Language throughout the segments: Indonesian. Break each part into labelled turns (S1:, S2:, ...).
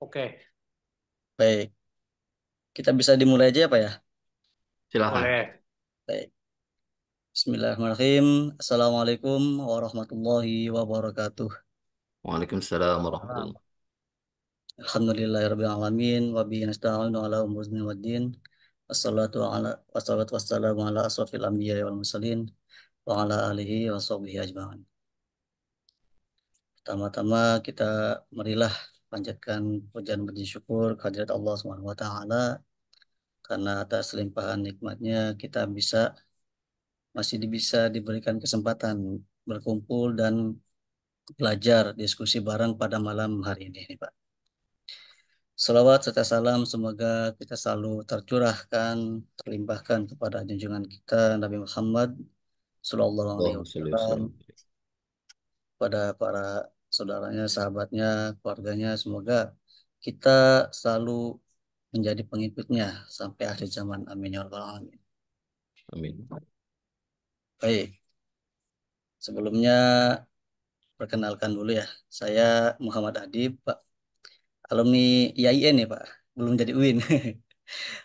S1: Oke,
S2: Baik, kita bisa dimulai aja Pak ya.
S1: boleh.
S3: Silakan.
S2: Baik. Bismillahirrahmanirrahim. Assalamualaikum warahmatullahi wabarakatuh.
S3: Waalaikumsalam warahmatullahi.
S2: Alhamdulillahirabbil alamin wa bihi nasta'inu ala umuri dunya waddin. Wassalatu wassalamu ala asrofil anbiya wal mursalin wa ala alihi wa sahbihi ajma'in. Pertama-tama kita marilah panjatkan pujian puji syukur kehadirat Allah Subhanahu wa taala karena atas limpahan nikmatnya kita masih bisa diberikan kesempatan berkumpul dan belajar diskusi bareng pada malam hari ini, nih, Pak. Salawat serta salam semoga kita selalu tercurahkan, terlimpahkan kepada junjungan kita Nabi Muhammad Sallallahu Alaihi
S3: Allahumma sholli wa
S2: Wasallam,
S3: sallim.
S2: pada para saudaranya, sahabatnya, keluarganya. Semoga kita selalu menjadi pengikutnya sampai akhir zaman. Amin ya rabbal alamin.
S3: Amin.
S2: Baik, sebelumnya perkenalkan dulu ya. Saya Muhammad Adib, Pak. Alumni IAIN ya Pak, belum jadi UIN.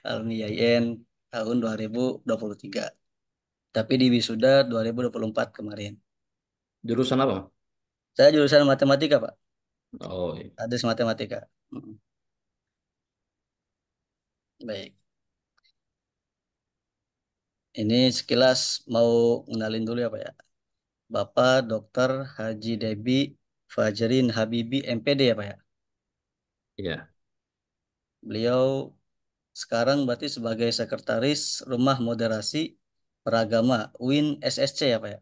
S2: Alumni IAIN tahun 2023. Tapi di wisuda 2024 kemarin.
S3: Jurusan apa?
S2: Saya jurusan matematika Pak,
S3: Oh, iya.
S2: hadis matematika. Mm. Baik, ini sekilas mau kenalin dulu ya Pak ya. Bapak Dr. Haji Debi Fajrin Habibi MPD ya Pak ya.
S3: Iya.
S2: Beliau sekarang berarti sebagai sekretaris Rumah Moderasi Beragama UIN SSC ya Pak ya.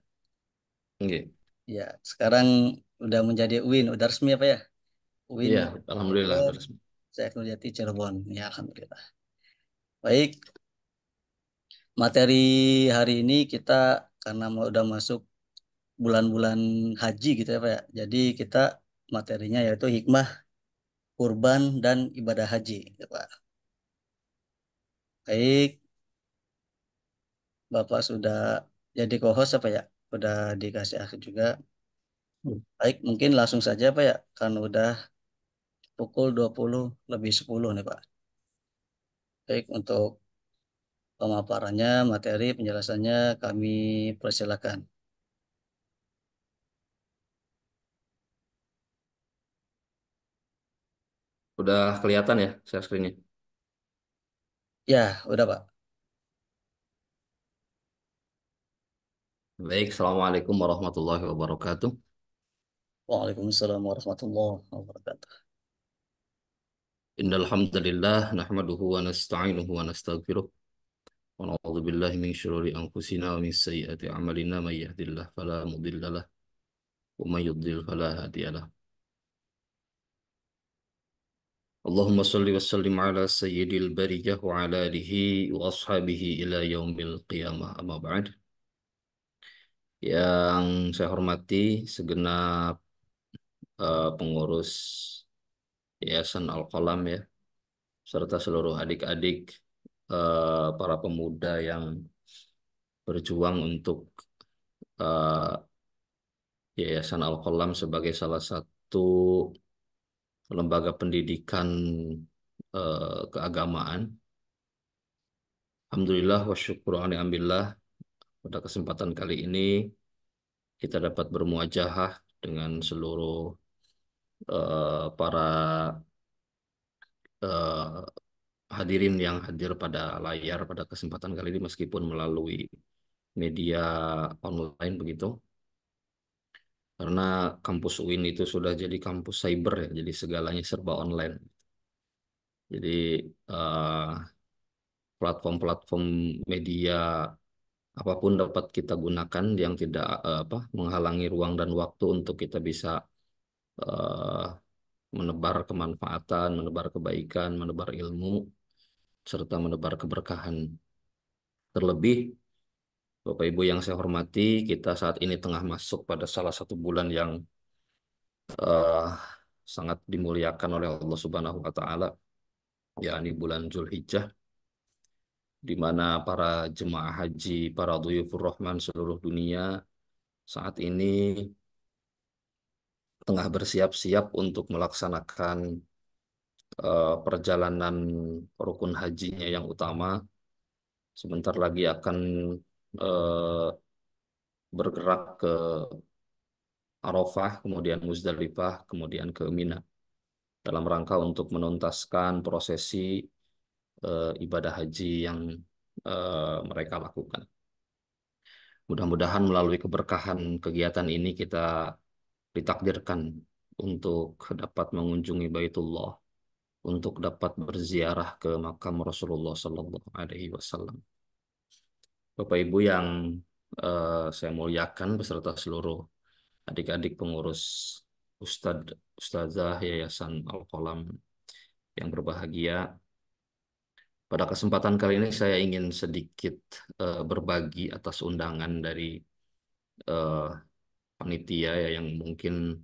S3: Oke.
S2: Ya, sekarang udah menjadi UIN, udah resmi apa ya? UIN
S3: Iya, alhamdulillah
S2: Bogor,
S3: beres.
S2: Syekh Nurjati Cirebon. Ya, alhamdulillah. Baik, materi hari ini kita karena udah masuk bulan-bulan haji gitu ya, Pak ya. Jadi kita materinya yaitu hikmah kurban dan ibadah haji, ya, Pak. Baik, Bapak sudah jadi co-host apa ya? Udah dikasih akses juga. Baik, mungkin langsung saja Pak ya, kan udah pukul 20 lebih 10 nih Pak. Baik, untuk pemaparannya, materi penjelasannya kami persilakan.
S3: Udah kelihatan ya share screen-nya?
S2: Ya, udah Pak.
S3: Baik, Assalamualaikum warahmatullahi wabarakatuh.
S2: Waalaikumsalam warahmatullahi wabarakatuh.
S3: Innal hamdalillah nahmaduhu wa nasta'inuhu wa nastaghfiruh wa na'udzu billahi min syururi anfusina wa min sayyiati a'malina may yahdihillahu fala mudilla lahu wa may yudlil fala hadiyalah. Allahumma shalli wa sallim ala sayyidil bariyah wa ala alihi wa ashabihi ila yaumil qiyamah amma ba'd. Yang saya hormati segenap pengurus Yayasan Al-Qalam ya, serta seluruh adik-adik para pemuda yang berjuang untuk eh, Yayasan Al-Qalam sebagai salah satu lembaga pendidikan keagamaan. Alhamdulillah wa syukru alhamdulillah pada kesempatan kali ini kita dapat bermuajahah dengan seluruh para eh, hadirin yang hadir pada layar pada kesempatan kali ini meskipun melalui media online begitu. Karena kampus UIN itu sudah jadi kampus cyber ya, jadi segalanya serba online. Jadi eh, platform-platform media apapun dapat kita gunakan yang tidak menghalangi ruang dan waktu untuk kita bisa eh, menebar kemanfaatan, menebar kebaikan, menebar ilmu, serta menebar keberkahan. Terlebih, Bapak Ibu yang saya hormati, kita saat ini tengah masuk pada salah satu bulan yang eh, sangat dimuliakan oleh Allah Subhanahu wa taala, yakni bulan Zulhijjah, di mana para jemaah haji, para dhuyufur rahman seluruh dunia saat ini tengah bersiap-siap untuk melaksanakan perjalanan rukun hajinya yang utama. Sebentar lagi akan eh, bergerak ke Arafah, kemudian Muzdalifah, kemudian ke Mina dalam rangka untuk menuntaskan prosesi ibadah haji yang mereka lakukan. Mudah-mudahan melalui keberkahan kegiatan ini kita ditakdirkan untuk dapat mengunjungi Baitullah, untuk dapat berziarah ke makam Rasulullah Sallallahu Alaihi Wasallam. Bapak Ibu yang saya muliakan beserta seluruh adik-adik pengurus Ustadzah Yayasan Al-Qalam yang berbahagia. Pada kesempatan kali ini saya ingin sedikit berbagi atas undangan dari eh, panitia ya, yang mungkin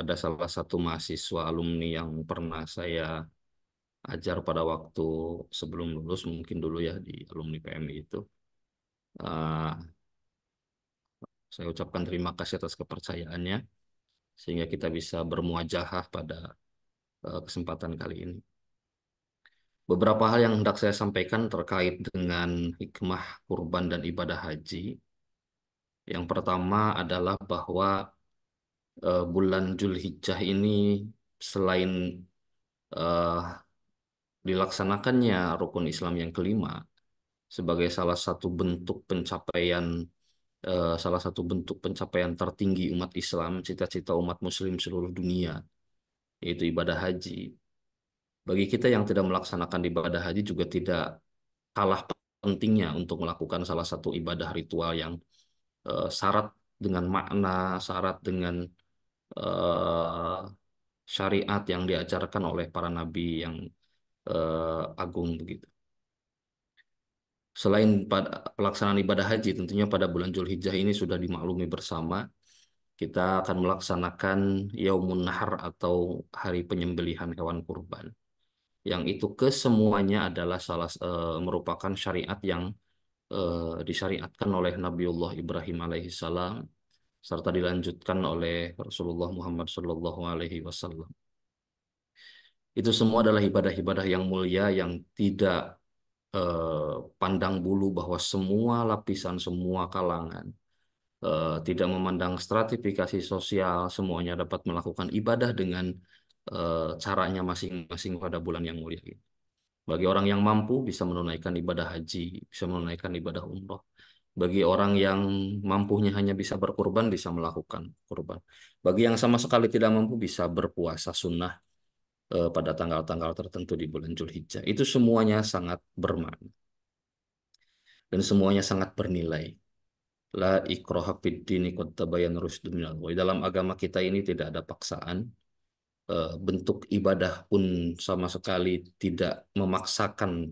S3: ada salah satu mahasiswa alumni yang pernah saya ajar pada waktu sebelum lulus, mungkin dulu ya di alumni PMI itu. Eh, saya ucapkan terima kasih atas kepercayaannya sehingga kita bisa bermuajahah pada kesempatan kali ini. Beberapa hal yang hendak saya sampaikan terkait dengan hikmah kurban dan ibadah haji. Yang pertama adalah bahwa bulan Zulhijjah ini selain eh, dilaksanakannya rukun Islam yang kelima sebagai salah satu bentuk pencapaian tertinggi umat Islam, cita-cita umat Muslim seluruh dunia, yaitu ibadah haji. Bagi kita yang tidak melaksanakan ibadah haji juga tidak kalah pentingnya untuk melakukan salah satu ibadah ritual yang syarat dengan makna, syarat dengan eh, syariat yang diajarkan oleh para nabi yang agung begitu. Selain pada pelaksanaan ibadah haji, tentunya pada bulan Zulhijjah ini sudah dimaklumi bersama, kita akan melaksanakan Yaumun Nahar atau hari penyembelihan hewan kurban. Yang itu kesemuanya adalah merupakan syariat yang disyariatkan oleh Nabiullah Ibrahim alaihissalam serta dilanjutkan oleh Rasulullah Muhammad Sallallahu Alaihi Wasallam. Itu semua adalah ibadah-ibadah yang mulia yang tidak pandang bulu bahwa semua lapisan, semua kalangan, tidak memandang stratifikasi sosial, semuanya dapat melakukan ibadah dengan caranya masing-masing pada bulan yang mulia ini. Bagi orang yang mampu bisa menunaikan ibadah haji, bisa menunaikan ibadah umroh. Bagi orang yang mampunya hanya bisa berkurban, bisa melakukan kurban. Bagi yang sama sekali tidak mampu, bisa berpuasa sunnah pada tanggal-tanggal tertentu di bulan Zulhijjah. Itu semuanya sangat bermakna dan semuanya sangat bernilai. La ikraha fid dini qad tabayyana rusydu minal ghayy. Dalam agama kita ini tidak ada paksaan. Bentuk ibadah pun sama sekali tidak memaksakan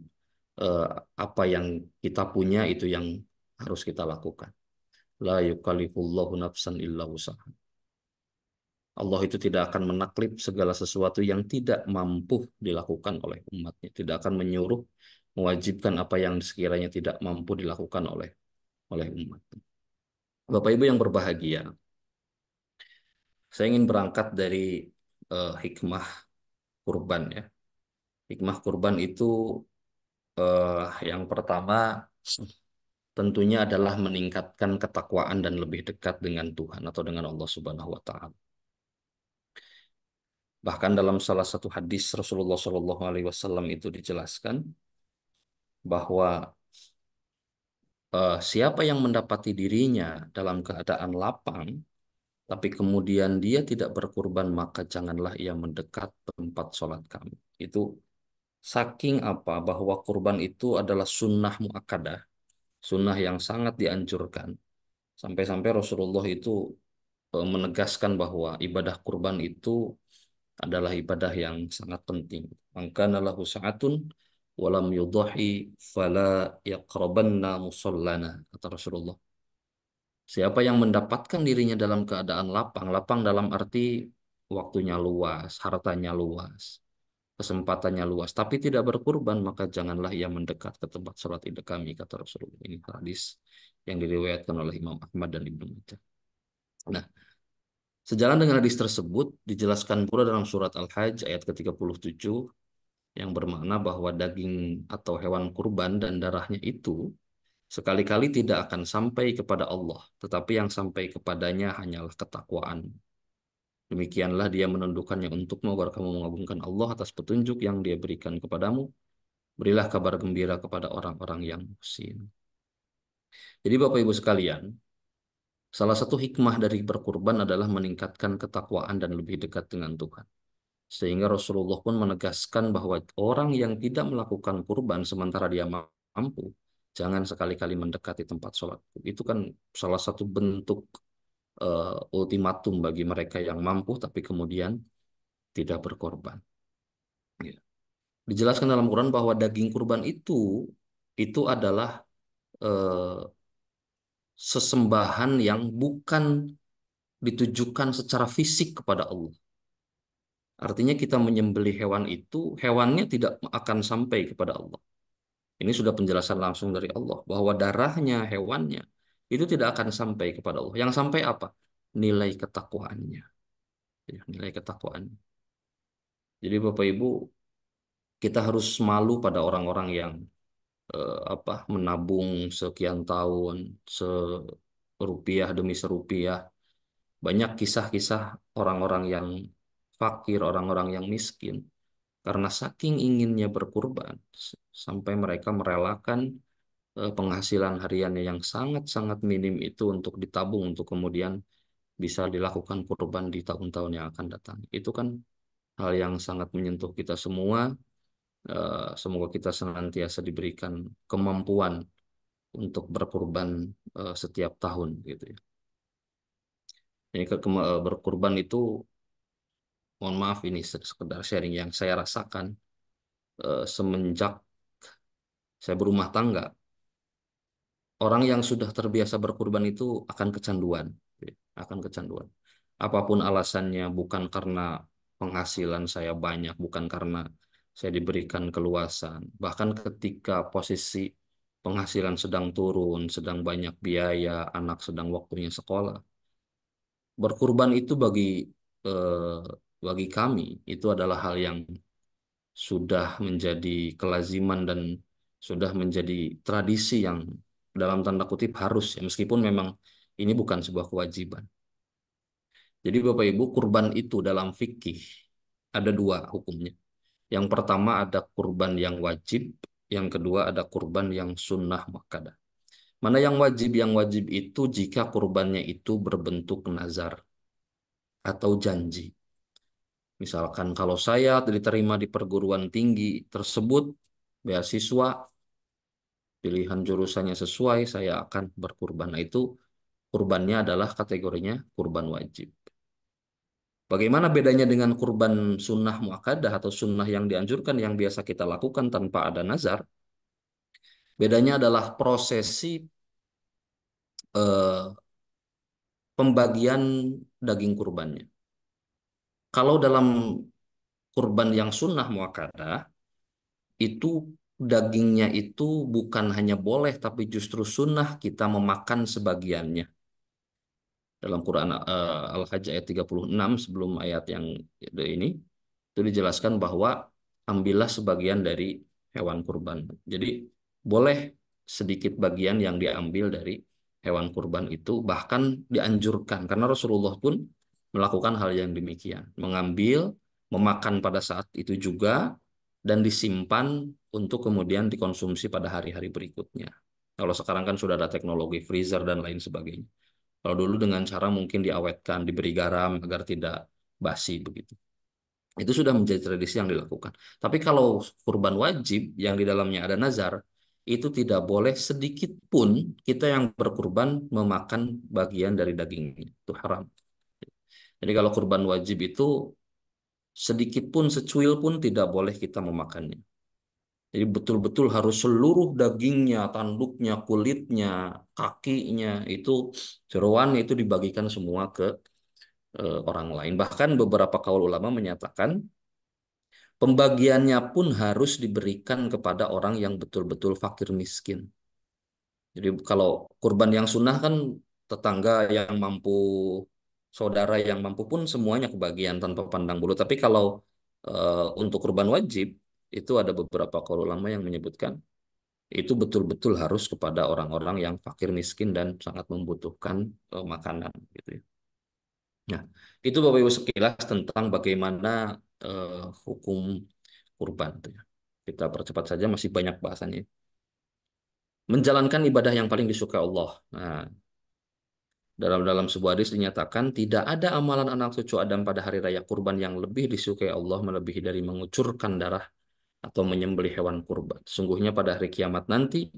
S3: eh, apa yang kita punya itu yang harus kita lakukan. La yukallifullahu nafsan illa wusaha. Allah itu tidak akan menaklif segala sesuatu yang tidak mampu dilakukan oleh umatnya. Tidak akan menyuruh, mewajibkan apa yang sekiranya tidak mampu dilakukan oleh umat. Bapak Ibu yang berbahagia, saya ingin berangkat dari hikmah kurban ya. Hikmah kurban itu yang pertama tentunya adalah meningkatkan ketakwaan dan lebih dekat dengan Tuhan atau dengan Allah Subhanahu wa taala. Bahkan dalam salah satu hadis Rasulullah Shallallahu alaihi wasallam itu dijelaskan bahwa siapa yang mendapati dirinya dalam keadaan lapang tapi kemudian dia tidak berkurban maka janganlah ia mendekat tempat sholat kami. Itu saking apa bahwa kurban itu adalah sunnah muakkadah, sunnah yang sangat dianjurkan. Sampai-sampai Rasulullah itu menegaskan bahwa ibadah kurban itu adalah ibadah yang sangat penting. Maka lahu sa'atun walam yudhahi fala yaqrabanna musallana, kata Rasulullah. Siapa yang mendapatkan dirinya dalam keadaan lapang, lapang dalam arti waktunya luas, hartanya luas, kesempatannya luas, tapi tidak berkurban, maka janganlah ia mendekat ke tempat sholat id kami, kata Rasulullah. Ini hadis yang diriwayatkan oleh Imam Ahmad dan Ibnu Majah. Nah, Sejalan dengan hadis tersebut, dijelaskan pula dalam surat Al-Hajj ayat ke-37 yang bermakna bahwa daging atau hewan kurban dan darahnya itu sekali-kali tidak akan sampai kepada Allah, tetapi yang sampai kepadanya hanyalah ketakwaan. Demikianlah dia menundukkannya untukmu agar kamu mengagungkan Allah atas petunjuk yang dia berikan kepadamu. Berilah kabar gembira kepada orang-orang yang muhsin. Jadi Bapak Ibu sekalian, salah satu hikmah dari berkurban adalah meningkatkan ketakwaan dan lebih dekat dengan Tuhan. Sehingga Rasulullah pun menegaskan bahwa orang yang tidak melakukan kurban sementara dia mampu, jangan sekali-kali mendekati tempat sholat. Itu kan salah satu bentuk ultimatum bagi mereka yang mampu tapi kemudian tidak berkorban. Ya. Dijelaskan dalam Quran bahwa daging kurban itu adalah eh, sesembahan yang bukan ditujukan secara fisik kepada Allah. Artinya kita menyembelih hewan itu, hewannya tidak akan sampai kepada Allah. Ini sudah penjelasan langsung dari Allah bahwa darahnya hewannya itu tidak akan sampai kepada Allah. Yang sampai apa? Nilai ketakwaannya. Ya, nilai ketakwaannya. Jadi Bapak Ibu, kita harus malu pada orang-orang yang menabung sekian tahun, serupiah demi serupiah. Banyak kisah-kisah orang-orang yang fakir, orang-orang yang miskin, karena saking inginnya berkurban, sampai mereka merelakan penghasilan hariannya yang sangat-sangat minim itu untuk ditabung, untuk kemudian bisa dilakukan kurban di tahun-tahun yang akan datang. Itu kan hal yang sangat menyentuh kita semua. Semoga kita senantiasa diberikan kemampuan untuk berkurban setiap tahun gitu ya. Ini berkurban itu, mohon maaf ini sekedar sharing yang saya rasakan semenjak saya berumah tangga. Orang yang sudah terbiasa berkurban itu akan kecanduan, ya, akan kecanduan. Apapun alasannya, bukan karena penghasilan saya banyak, bukan karena saya diberikan keluasan. Bahkan ketika posisi penghasilan sedang turun, sedang banyak biaya, anak sedang waktunya sekolah, berkurban itu bagi kami itu adalah hal yang sudah menjadi kelaziman dan sudah menjadi tradisi yang dalam tanda kutip harus ya, meskipun memang ini bukan sebuah kewajiban. Jadi Bapak Ibu, kurban itu dalam fikih ada dua hukumnya. Yang pertama ada kurban yang wajib, yang kedua ada kurban yang sunnah muakkadah. Mana yang wajib? Yang wajib itu jika kurbannya itu berbentuk nazar atau janji. Misalkan kalau saya diterima di perguruan tinggi tersebut, beasiswa, pilihan jurusannya sesuai, saya akan berkurban. Nah, itu kurbannya adalah kategorinya kurban wajib. Bagaimana bedanya dengan kurban sunnah muakkadah atau sunnah yang dianjurkan yang biasa kita lakukan tanpa ada nazar? Bedanya adalah prosesi eh, pembagian daging kurbannya. Kalau dalam kurban yang sunnah muakkadah, itu dagingnya itu bukan hanya boleh tapi justru sunnah kita memakan sebagiannya. Dalam Quran Al-Hajj ayat 36 sebelum ayat yang ini itu dijelaskan bahwa ambillah sebagian dari hewan kurban. Jadi boleh sedikit bagian yang diambil dari hewan kurban itu, bahkan dianjurkan karena Rasulullah pun melakukan hal yang demikian, mengambil, memakan pada saat itu juga dan disimpan untuk kemudian dikonsumsi pada hari-hari berikutnya. Kalau sekarang kan sudah ada teknologi freezer dan lain sebagainya. Kalau dulu dengan cara mungkin diawetkan, diberi garam agar tidak basi begitu. Itu sudah menjadi tradisi yang dilakukan. Tapi kalau kurban wajib yang di dalamnya ada nazar, itu tidak boleh sedikit pun kita yang berkurban memakan bagian dari dagingnya. Itu haram. Jadi kalau kurban wajib itu sedikit pun, secuil pun tidak boleh kita memakannya. Jadi betul-betul harus seluruh dagingnya, tanduknya, kulitnya, kakinya, itu jeroannya itu dibagikan semua ke orang lain. Bahkan beberapa kaul ulama menyatakan pembagiannya pun harus diberikan kepada orang yang betul-betul fakir miskin. Jadi kalau kurban yang sunnah kan tetangga yang mampu saudara yang mampu pun semuanya kebagian tanpa pandang bulu. Tapi kalau untuk kurban wajib itu ada beberapa kaul ulama yang menyebutkan itu betul-betul harus kepada orang-orang yang fakir miskin dan sangat membutuhkan makanan gitu ya. Nah, itu Bapak Ibu sekilas tentang bagaimana eh, hukum kurban itu ya. Kita percepat saja masih banyak bahasannya. Menjalankan ibadah yang paling disukai Allah. Nah, dalam dalam sebuah hadis dinyatakan tidak ada amalan anak cucu Adam pada hari raya kurban yang lebih disukai Allah melebihi dari mengucurkan darah atau menyembelih hewan kurban. Sungguhnya pada hari kiamat nanti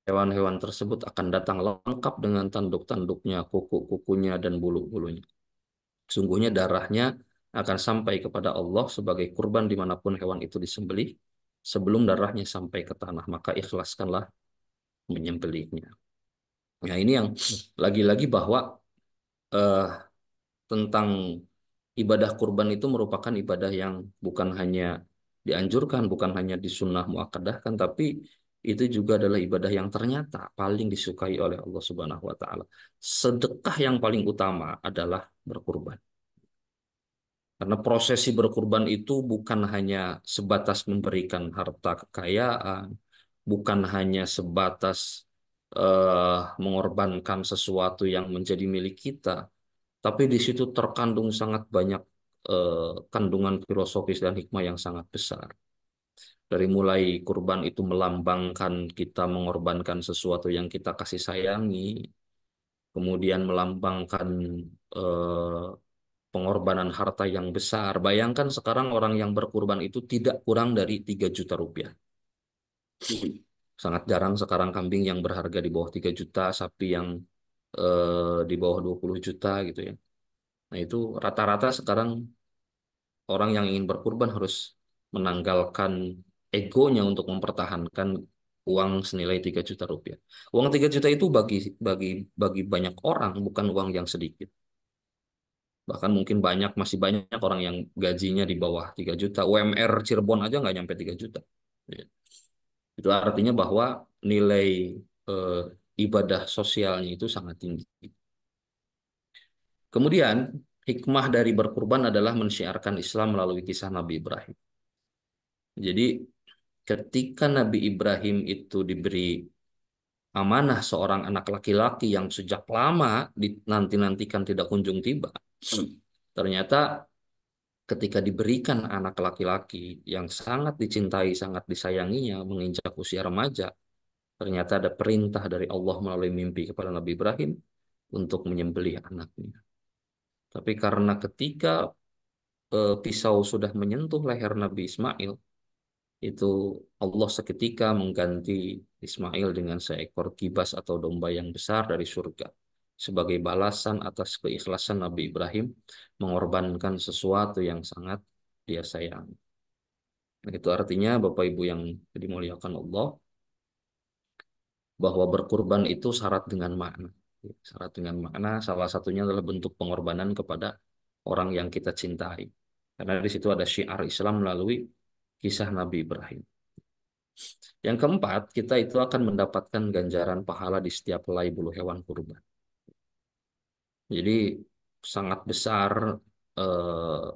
S3: hewan-hewan tersebut akan datang lengkap dengan tanduk-tanduknya, kuku-kukunya, dan bulu-bulunya. Sungguhnya darahnya akan sampai kepada Allah sebagai kurban dimanapun hewan itu disembelih. Sebelum darahnya sampai ke tanah, maka ikhlaskanlah menyembelihnya. Nah, ini yang lagi-lagi bahwa eh, tentang ibadah kurban itu merupakan ibadah yang bukan hanya dianjurkan, bukan hanya disunnah muakkadahkan, tapi itu juga adalah ibadah yang ternyata paling disukai oleh Allah Subhanahu wa taala. Sedekah yang paling utama adalah berkurban. Karena prosesi berkurban itu bukan hanya sebatas memberikan harta kekayaan, bukan hanya sebatas mengorbankan sesuatu yang menjadi milik kita, tapi di situ terkandung sangat banyak kandungan filosofis dan hikmah yang sangat besar. Dari mulai kurban itu melambangkan kita mengorbankan sesuatu yang kita kasih sayangi, kemudian melambangkan eh, pengorbanan harta yang besar. Bayangkan sekarang orang yang berkurban itu tidak kurang dari 3 juta rupiah. Sangat jarang sekarang kambing yang berharga di bawah 3 juta, sapi yang di bawah 20 juta gitu ya. Nah itu rata-rata sekarang orang yang ingin berkurban harus menanggalkan egonya untuk mempertahankan uang senilai 3 juta rupiah. Uang 3 juta itu bagi bagi banyak orang bukan uang yang sedikit. Bahkan mungkin masih banyak orang yang gajinya di bawah 3 juta. UMR Cirebon aja nggak nyampe 3 juta. Ya. Itu artinya bahwa nilai eh, ibadah sosialnya itu sangat tinggi. Kemudian, hikmah dari berkurban adalah mensyiarkan Islam melalui kisah Nabi Ibrahim. Jadi, ketika Nabi Ibrahim itu diberi amanah seorang anak laki-laki yang sejak lama dinanti-nantikan tidak kunjung tiba, ternyata ketika diberikan anak laki-laki yang sangat dicintai, sangat disayanginya, menginjak usia remaja, ternyata ada perintah dari Allah melalui mimpi kepada Nabi Ibrahim untuk menyembelih anaknya. Tapi karena ketika pisau sudah menyentuh leher Nabi Ismail, itu Allah seketika mengganti Ismail dengan seekor kibas atau domba yang besar dari surga sebagai balasan atas keikhlasan Nabi Ibrahim mengorbankan sesuatu yang sangat dia sayangi. Nah, itu artinya Bapak Ibu yang dimuliakan Allah bahwa berkurban itu syarat dengan makna. Syarat dengan makna salah satunya adalah bentuk pengorbanan kepada orang yang kita cintai. Karena di situ ada syiar Islam melalui kisah Nabi Ibrahim. Yang keempat, kita itu akan mendapatkan ganjaran pahala di setiap helai bulu hewan kurban. Jadi sangat besar eh,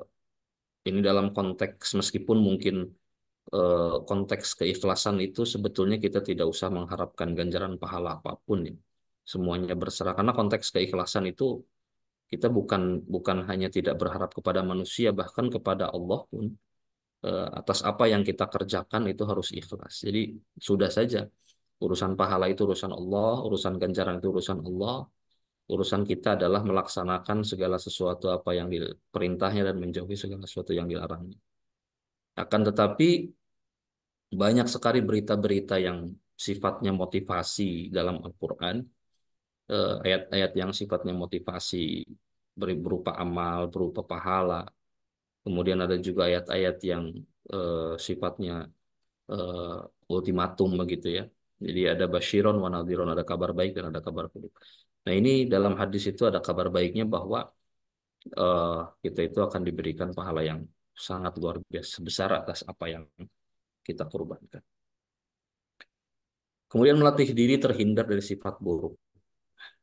S3: ini dalam konteks meskipun mungkin konteks keikhlasan itu sebetulnya kita tidak usah mengharapkan ganjaran pahala apapun ya. Semuanya berserah karena konteks keikhlasan itu kita bukan bukan hanya tidak berharap kepada manusia bahkan kepada Allah pun atas apa yang kita kerjakan itu harus ikhlas. Jadi sudah saja urusan pahala itu urusan Allah, urusan ganjaran itu urusan Allah. Urusan kita adalah melaksanakan segala sesuatu apa yang diperintahnya dan menjauhi segala sesuatu yang dilarangnya. Akan tetapi banyak sekali berita-berita yang sifatnya motivasi dalam Al-Quran, ayat-ayat yang sifatnya motivasi berupa amal, berupa pahala. Kemudian ada juga ayat-ayat yang sifatnya eh, ultimatum begitu ya. Jadi ada basyiron wa nadhiron, ada kabar baik dan ada kabar buruk. Nah ini dalam hadis itu ada kabar baiknya bahwa eh, kita itu akan diberikan pahala yang sangat luar biasa besar atas apa yang kita korbankan. Kemudian melatih diri terhindar dari sifat buruk.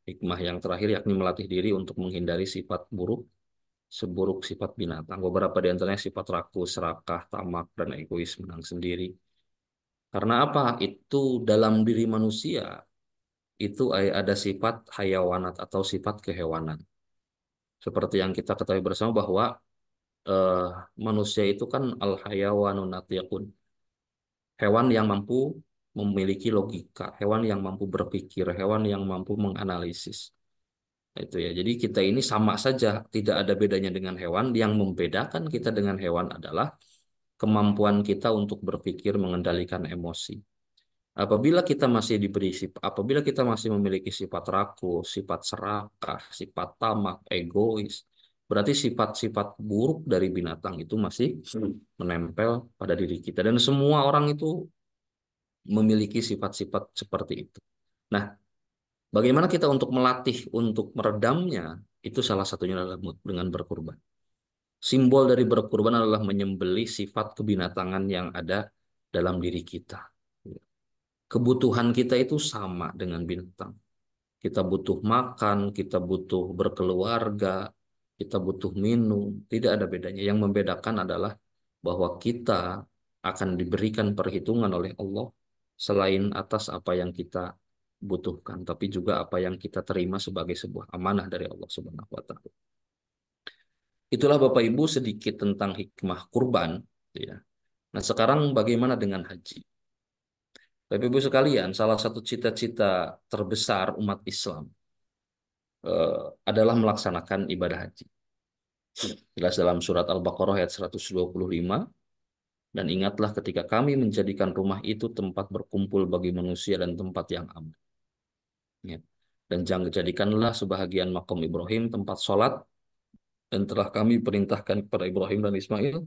S3: Hikmah yang terakhir yakni melatih diri untuk menghindari sifat buruk, seburuk sifat binatang. Beberapa di antaranya sifat rakus, serakah, tamak, dan egois, menang sendiri. Karena apa? Itu dalam diri manusia itu ada sifat hayawanat atau sifat kehewanan. Seperti yang kita ketahui bersama bahwa eh, manusia itu kan al hayawanun natiqun, hewan yang mampu memiliki logika, hewan yang mampu berpikir, hewan yang mampu menganalisis. Itu ya. Jadi kita ini sama saja, tidak ada bedanya dengan hewan. Yang membedakan kita dengan hewan adalah kemampuan kita untuk berpikir mengendalikan emosi. Apabila kita masih memiliki sifat rakus, sifat serakah, sifat tamak, egois, berarti sifat-sifat buruk dari binatang itu masih menempel pada diri kita. Dan semua orang itu memiliki sifat-sifat seperti itu. Nah, bagaimana kita untuk melatih untuk meredamnya? Itu salah satunya adalah dengan berkurban. Simbol dari berkurban adalah menyembelih sifat kebinatangan yang ada dalam diri kita. Kebutuhan kita itu sama dengan binatang. Kita butuh makan, kita butuh berkeluarga, kita butuh minum. Tidak ada bedanya. Yang membedakan adalah bahwa kita akan diberikan perhitungan oleh Allah selain atas apa yang kita butuhkan, tapi juga apa yang kita terima sebagai sebuah amanah dari Allah Subhanahu wa Ta'ala. Itulah Bapak Ibu sedikit tentang hikmah kurban, ya. Nah, sekarang bagaimana dengan haji? Bapak Ibu sekalian, salah satu cita-cita terbesar umat Islam eh, adalah melaksanakan ibadah haji. Jelas dalam surat Al-Baqarah ayat 125, dan ingatlah ketika kami menjadikan rumah itu tempat berkumpul bagi manusia dan tempat yang aman. Ya. Dan jangan jadikanlah sebahagian makom Ibrahim tempat sholat, dan telah kami perintahkan kepada Ibrahim dan Ismail,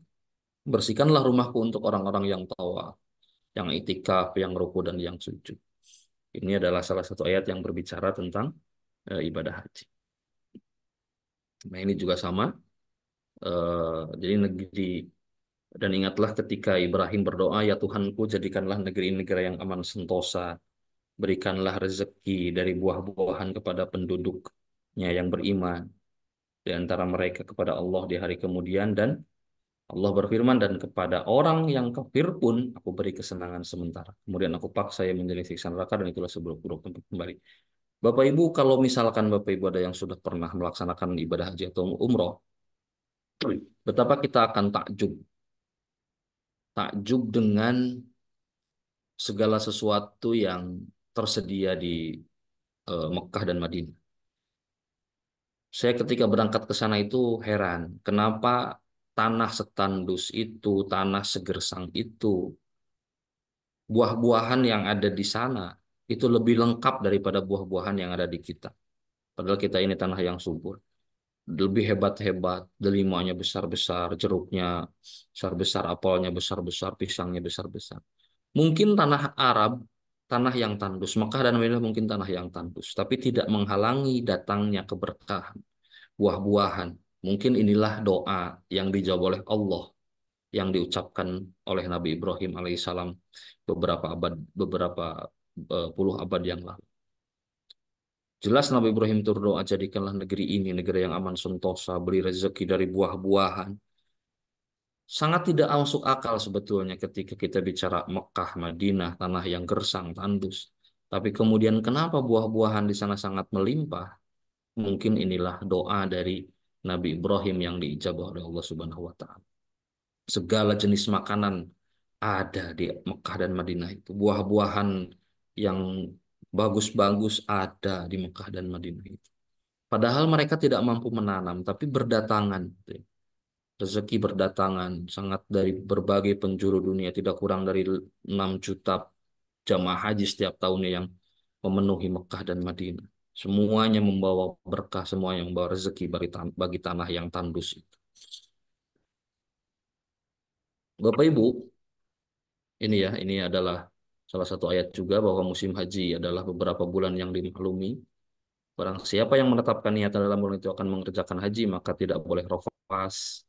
S3: bersihkanlah rumahku untuk orang-orang yang tawaf, yang itikaf, yang ruku, dan yang sujud. Ini adalah salah satu ayat yang berbicara tentang ibadah haji. Nah, ini juga sama. Jadi negeri dan ingatlah ketika Ibrahim berdoa, ya Tuhanku, jadikanlah negeri ini negara yang aman sentosa, berikanlah rezeki dari buah-buahan kepada penduduknya yang beriman, di antara mereka kepada Allah di hari kemudian, dan Allah berfirman, dan kepada orang yang kafir pun aku beri kesenangan sementara. Kemudian aku paksa yang menjadi siksa neraka, dan itulah seburuk-buruk tempat kembali. Bapak Ibu, kalau misalkan Bapak Ibu ada yang sudah pernah melaksanakan ibadah haji atau umroh, betapa kita akan takjub. Takjub dengan segala sesuatu yang tersedia di Mekah dan Madinah. Saya ketika berangkat ke sana itu heran, kenapa tanah setandus itu, tanah segersang itu, buah-buahan yang ada di sana itu lebih lengkap daripada buah-buahan yang ada di kita. Padahal kita ini tanah yang subur. Lebih hebat-hebat, delimanya besar-besar, jeruknya besar-besar, apelnya besar-besar, pisangnya besar-besar. Mungkin tanah Arab, tanah yang tandus, Mekah dan Madinah mungkin tanah yang tandus, tapi tidak menghalangi datangnya keberkahan, buah-buahan. Mungkin inilah doa yang dijawab oleh Allah yang diucapkan oleh Nabi Ibrahim alaihissalam beberapa puluh abad yang lalu. Jelas Nabi Ibrahim itu berdoa, jadikanlah negeri ini negeri yang aman sentosa, beri rezeki dari buah-buahan. Sangat tidak masuk akal sebetulnya ketika kita bicara Mekah, Madinah, tanah yang gersang, tandus. Tapi kemudian kenapa buah-buahan di sana sangat melimpah? Mungkin inilah doa dari Nabi Ibrahim yang diijabah oleh Allah Subhanahu wa Ta'ala. Segala jenis makanan ada di Mekah dan Madinah itu. Buah-buahan yang bagus-bagus ada di Mekah dan Madinah itu. Padahal mereka tidak mampu menanam, tapi berdatangan. Rezeki berdatangan, sangat dari berbagai penjuru dunia, tidak kurang dari 6 juta jamaah haji setiap tahunnya yang memenuhi Mekah dan Madinah. Semuanya membawa berkah, semuanya membawa rezeki bagi tanah yang tandus itu. Bapak Ibu, ini adalah salah satu ayat juga bahwa musim haji adalah beberapa bulan yang dimaklumi. Barang siapa yang menetapkan niat dalam bulan itu akan mengerjakan haji, maka tidak boleh rafas,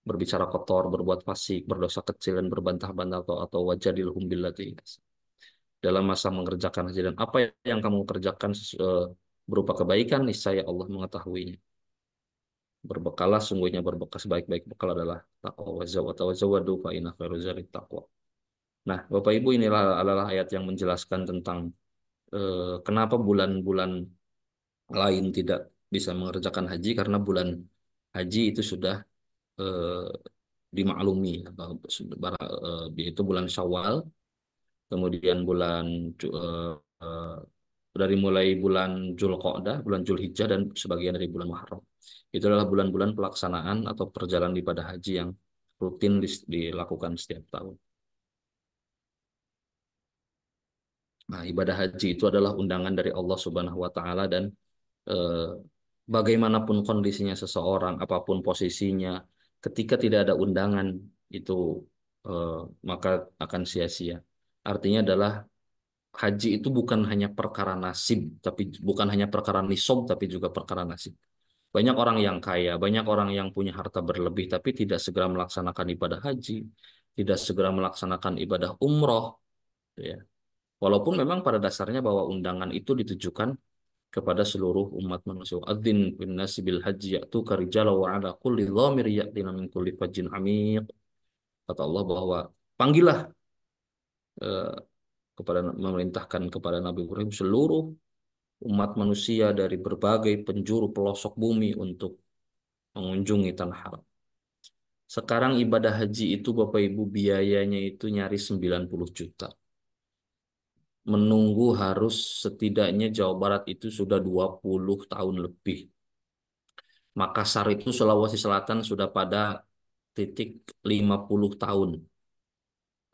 S3: berbicara kotor, berbuat fasik, berdosa kecil, dan berbantah-bantah atau wajadilhum billati dalam masa mengerjakan haji. Dan apa yang kamu kerjakan berupa kebaikan, niscaya Allah mengetahuinya. Berbekalah, sungguhnya berbekal sebaik-baik bekal adalah taqwa. Wazawadu fa inna khairu zadi taqwa. Nah, Bapak Ibu, inilah adalah ayat yang menjelaskan tentang kenapa bulan-bulan lain tidak bisa mengerjakan haji, karena bulan haji itu sudah eh, dimaklumi, yaitu bulan Syawal, kemudian eh, dari mulai bulan Dzulqa'dah, bulan Dzulhijjah, dan sebagian dari bulan Muharram. Itu adalah bulan-bulan pelaksanaan atau perjalanan ibadah haji yang rutin dilakukan setiap tahun. Nah, ibadah haji itu adalah undangan dari Allah Subhanahu wa taala, dan eh, bagaimanapun kondisinya seseorang, apapun posisinya, ketika tidak ada undangan itu eh, maka akan sia-sia. Artinya adalah haji itu bukan hanya perkara nasib, tapi bukan hanya perkara nisob, tapi juga perkara nasib. Banyak orang yang kaya, banyak orang yang punya harta berlebih, tapi tidak segera melaksanakan ibadah haji, tidak segera melaksanakan ibadah umroh, ya. Walaupun memang pada dasarnya bahwa undangan itu ditujukan kepada seluruh umat manusia. Adzin bin nasi bil haji ya'tuka rijala wa ala kulli dhamir ya'tina min kulli fajjin amiq. Kata Allah bahwa panggillah, eh, kepada memerintahkan kepada Nabi Ibrahim seluruh umat manusia dari berbagai penjuru pelosok bumi untuk mengunjungi tanah haram. Sekarang ibadah haji itu Bapak Ibu biayanya itu nyaris 90 juta. Menunggu harus setidaknya Jawa Barat itu sudah 20 tahun lebih. Makassar itu Sulawesi Selatan sudah pada titik 50 tahun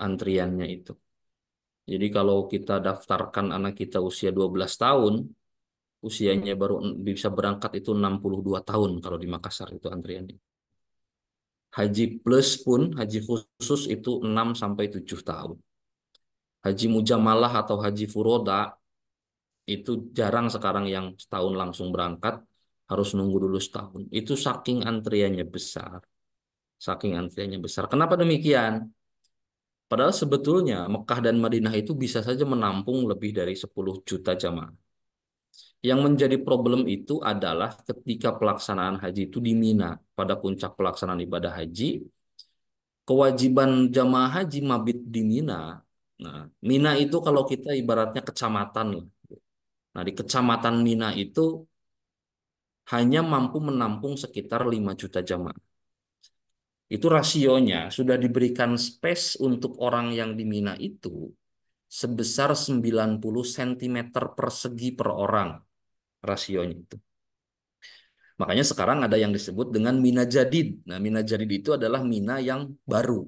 S3: antriannya itu. Jadi kalau kita daftarkan anak kita usia 12 tahun, usianya baru bisa berangkat itu 62 tahun kalau di Makassar itu antriannya. Haji plus pun, haji khusus itu 6 sampai 7 tahun. Haji mujamalah atau haji furoda itu jarang sekarang yang setahun langsung berangkat, harus nunggu dulu setahun. Itu saking antriannya besar. Saking antriannya besar. Kenapa demikian? Padahal sebetulnya Mekah dan Madinah itu bisa saja menampung lebih dari 10 juta jamaah. Yang menjadi problem itu adalah ketika pelaksanaan haji itu di Mina. Pada puncak pelaksanaan ibadah haji, kewajiban jamaah haji mabit di Mina. Nah, Mina itu kalau kita ibaratnya kecamatan lah. Nah, di kecamatan Mina itu hanya mampu menampung sekitar 5 juta jamaah. Itu rasionya sudah diberikan space untuk orang yang di Mina itu sebesar 90 cm persegi per orang, rasionya itu. Makanya sekarang ada yang disebut dengan Mina Jadid. Nah, Mina Jadid itu adalah Mina yang baru.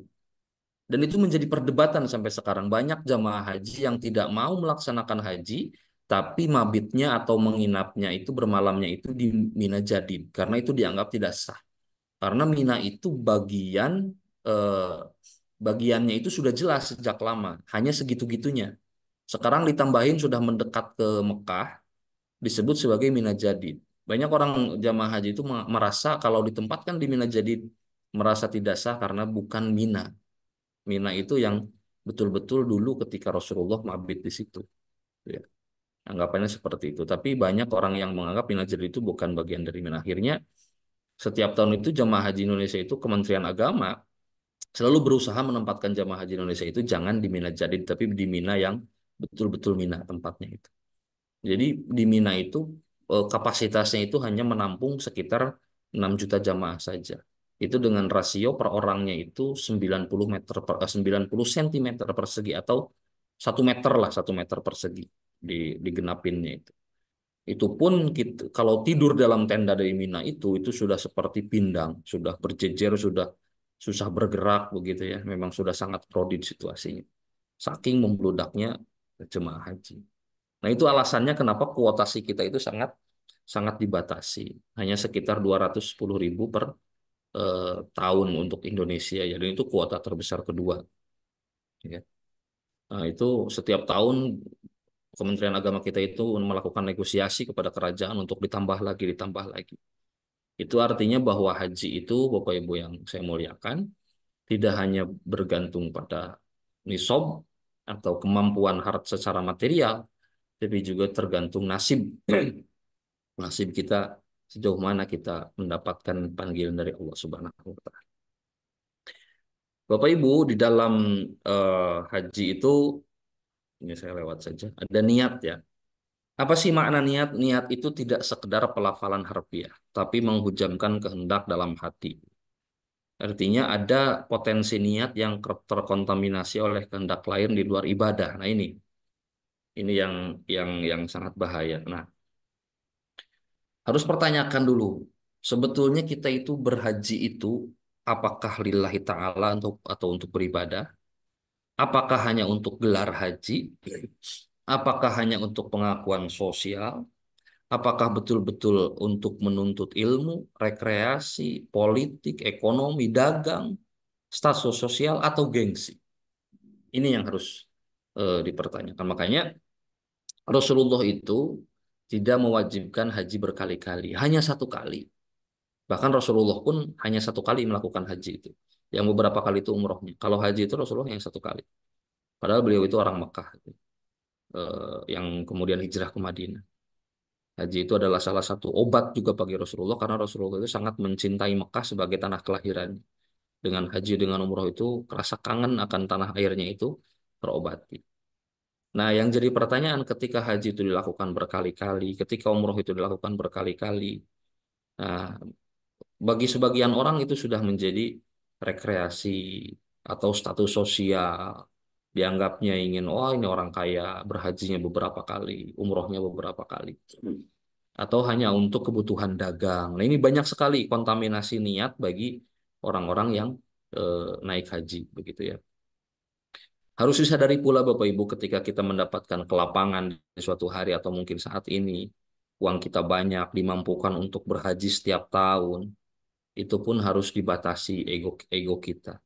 S3: Dan itu menjadi perdebatan sampai sekarang. Banyak jamaah haji yang tidak mau melaksanakan haji, tapi mabitnya atau menginapnya itu, bermalamnya itu di Mina Jadid. Karena itu dianggap tidak sah. Karena Mina itu eh, bagiannya itu sudah jelas sejak lama, hanya segitu-gitunya. Sekarang ditambahin sudah mendekat ke Mekah, disebut sebagai Mina Jadid. Banyak orang jamaah haji itu merasa kalau ditempatkan di Mina Jadid merasa tidak sah karena bukan Mina. Mina itu yang betul-betul dulu ketika Rasulullah mabit di situ. Ya. Anggapannya seperti itu. Tapi banyak orang yang menganggap Mina Jadid itu bukan bagian dari Mina. Akhirnya setiap tahun itu jamaah haji Indonesia itu Kementerian Agama selalu berusaha menempatkan jamaah haji Indonesia itu jangan di Mina Jadid, tapi di Mina yang betul-betul Mina tempatnya itu. Jadi di Mina itu kapasitasnya itu hanya menampung sekitar 6 juta jamaah saja. Itu dengan rasio per orangnya itu 90 cm persegi, atau 1 meter lah, 1 meter persegi digenapinnya itu. Itu pun kalau tidur dalam tenda dari Mina itu sudah seperti pindang, sudah berjejer, sudah susah bergerak begitu ya. Memang sudah sangat crowded situasinya. Saking membludaknya jemaah haji. Nah, itu alasannya kenapa kuotasi kita itu sangat sangat dibatasi. Hanya sekitar 210.000 per tahun untuk Indonesia ya. Dan itu kuota terbesar kedua. Ya. Nah, itu setiap tahun Kementerian Agama kita itu melakukan negosiasi kepada kerajaan untuk ditambah lagi, ditambah lagi. Itu artinya bahwa haji itu, Bapak Ibu yang saya muliakan, tidak hanya bergantung pada nisob atau kemampuan harta secara material, tapi juga tergantung nasib nasib kita sejauh mana kita mendapatkan panggilan dari Allah Subhanahu wa taala. Bapak Ibu, di dalam haji itu, ini saya lewat saja, ada niat ya. Apa sih makna niat? Niat itu tidak sekedar pelafalan harfiah, tapi menghujamkan kehendak dalam hati. Artinya ada potensi niat yang terkontaminasi oleh kehendak lain di luar ibadah. Nah ini yang sangat bahaya. Nah, harus pertanyakan dulu, sebetulnya kita itu berhaji itu apakah lillahi ta'ala untuk atau untuk beribadah? Apakah hanya untuk gelar haji? Apakah hanya untuk pengakuan sosial? Apakah betul-betul untuk menuntut ilmu, rekreasi, politik, ekonomi, dagang, status sosial, atau gengsi? Ini yang harus dipertanyakan. Makanya Rasulullah itu tidak mewajibkan haji berkali-kali, hanya satu kali. Bahkan Rasulullah pun hanya satu kali melakukan haji itu. Yang beberapa kali itu umrohnya. Kalau haji itu Rasulullah yang satu kali. Padahal beliau itu orang Mekah, yang kemudian hijrah ke Madinah. Haji itu adalah salah satu obat juga bagi Rasulullah karena Rasulullah itu sangat mencintai Mekah sebagai tanah kelahiran. Dengan haji dengan umroh itu rasa kangen akan tanah airnya itu terobati. Nah, yang jadi pertanyaan ketika haji itu dilakukan berkali-kali, ketika umroh itu dilakukan berkali-kali, nah, bagi sebagian orang itu sudah menjadi rekreasi atau status sosial. Dianggapnya ingin, oh ini orang kaya, berhajinya beberapa kali, umrohnya beberapa kali. Atau hanya untuk kebutuhan dagang. Nah, ini banyak sekali kontaminasi niat bagi orang-orang yang naik haji, begitu ya. Harus disadari pula Bapak Ibu ketika kita mendapatkan kelapangan di suatu hari atau mungkin saat ini, uang kita banyak, dimampukan untuk berhaji setiap tahun, itu pun harus dibatasi ego kita.